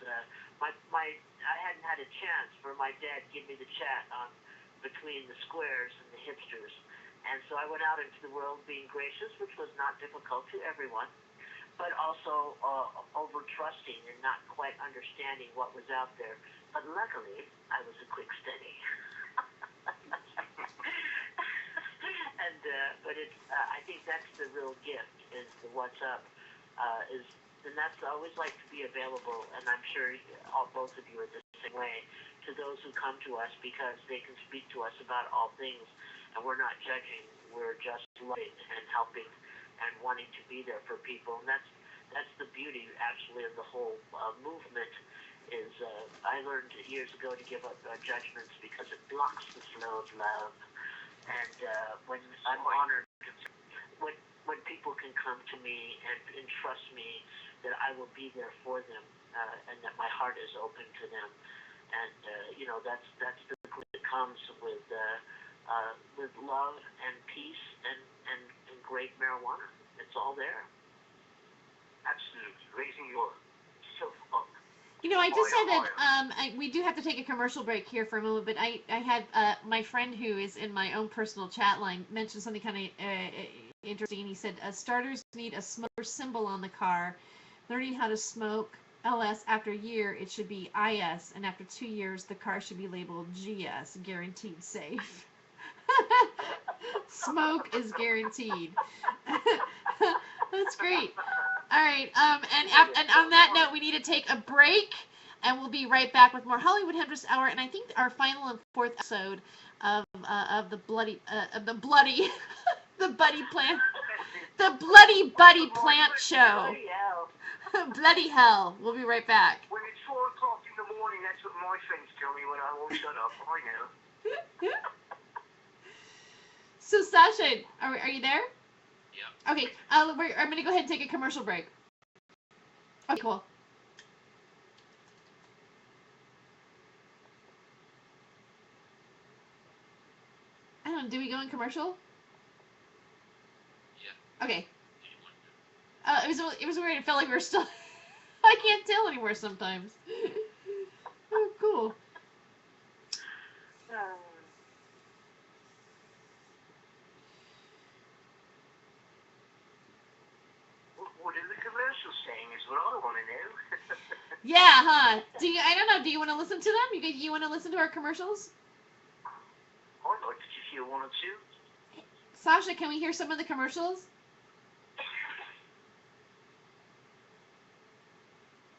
I hadn't had a chance for my dad to give me the chat on between the squares and the hipsters, and so I went out into the world being gracious, which was not difficult to everyone, but also over trusting and not quite understanding what was out there. But luckily, I was a quick study. And but it's I think that's the real gift, is the what's up, and that's I always like to be available, and I'm sure both of you are the same way, to those who come to us, because they can speak to us about all things, and we're not judging, we're just loving and helping and wanting to be there for people. And that's the beauty, actually, of the whole movement. Is I learned years ago to give up judgments, because it blocks the flow of love. And when I'm honored, when people can come to me and trust me that I will be there for them, and that my heart is open to them, and you know, that's the good that comes with love and peace and great marijuana. It's all there. Absolutely, raising your self up. You know, I just said that we do have to take a commercial break here for a moment, but I had my friend who is in my own personal chat line mentioned something kind of interesting. He said starters need a smoker symbol on the car. Learning how to smoke LS after a year, it should be IS, and after 2 years, the car should be labeled GS, guaranteed safe. Smoke is guaranteed. That's great. All right, and on that note, we need to take a break, and we'll be right back with more Hollywood Hemptress Hour, and I think our final and fourth episode of the bloody the Bloody Plant show. Bloody hell. We'll be right back. When it's 4 o'clock in the morning, that's what my friends tell me when I won't shut up. I know. So Sasha, are you there? Yeah. Okay, I'm going to go ahead and take a commercial break. Okay, cool. I don't know, do we go in commercial? Yeah. Okay. Do you want to? It was weird. It felt like we were still... I can't tell anymore sometimes. Oh, cool. What are the commercials saying is what I want to know. Yeah, huh? I don't know. Do you want to listen to them? You want to listen to our commercials? I'd like to just hear 1 or 2. Sasha, can we hear some of the commercials?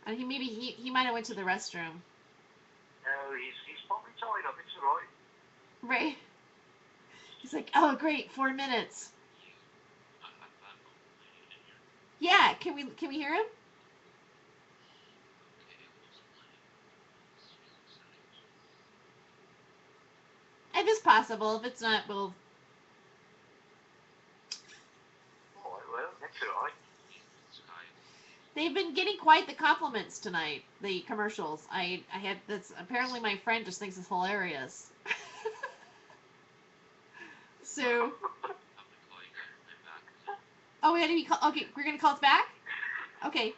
He might have went to the restroom. No, he's probably tied up. It's all right. Right. He's like, oh great, 4 minutes. Yeah, can we hear him? If it's possible. If it's not, we'll... Oh, well, that's all right. They've been getting quite the compliments tonight, the commercials. I had this... Apparently my friend just thinks it's hilarious. So... Oh, we had to be... Okay, we're going to call us back? Okay.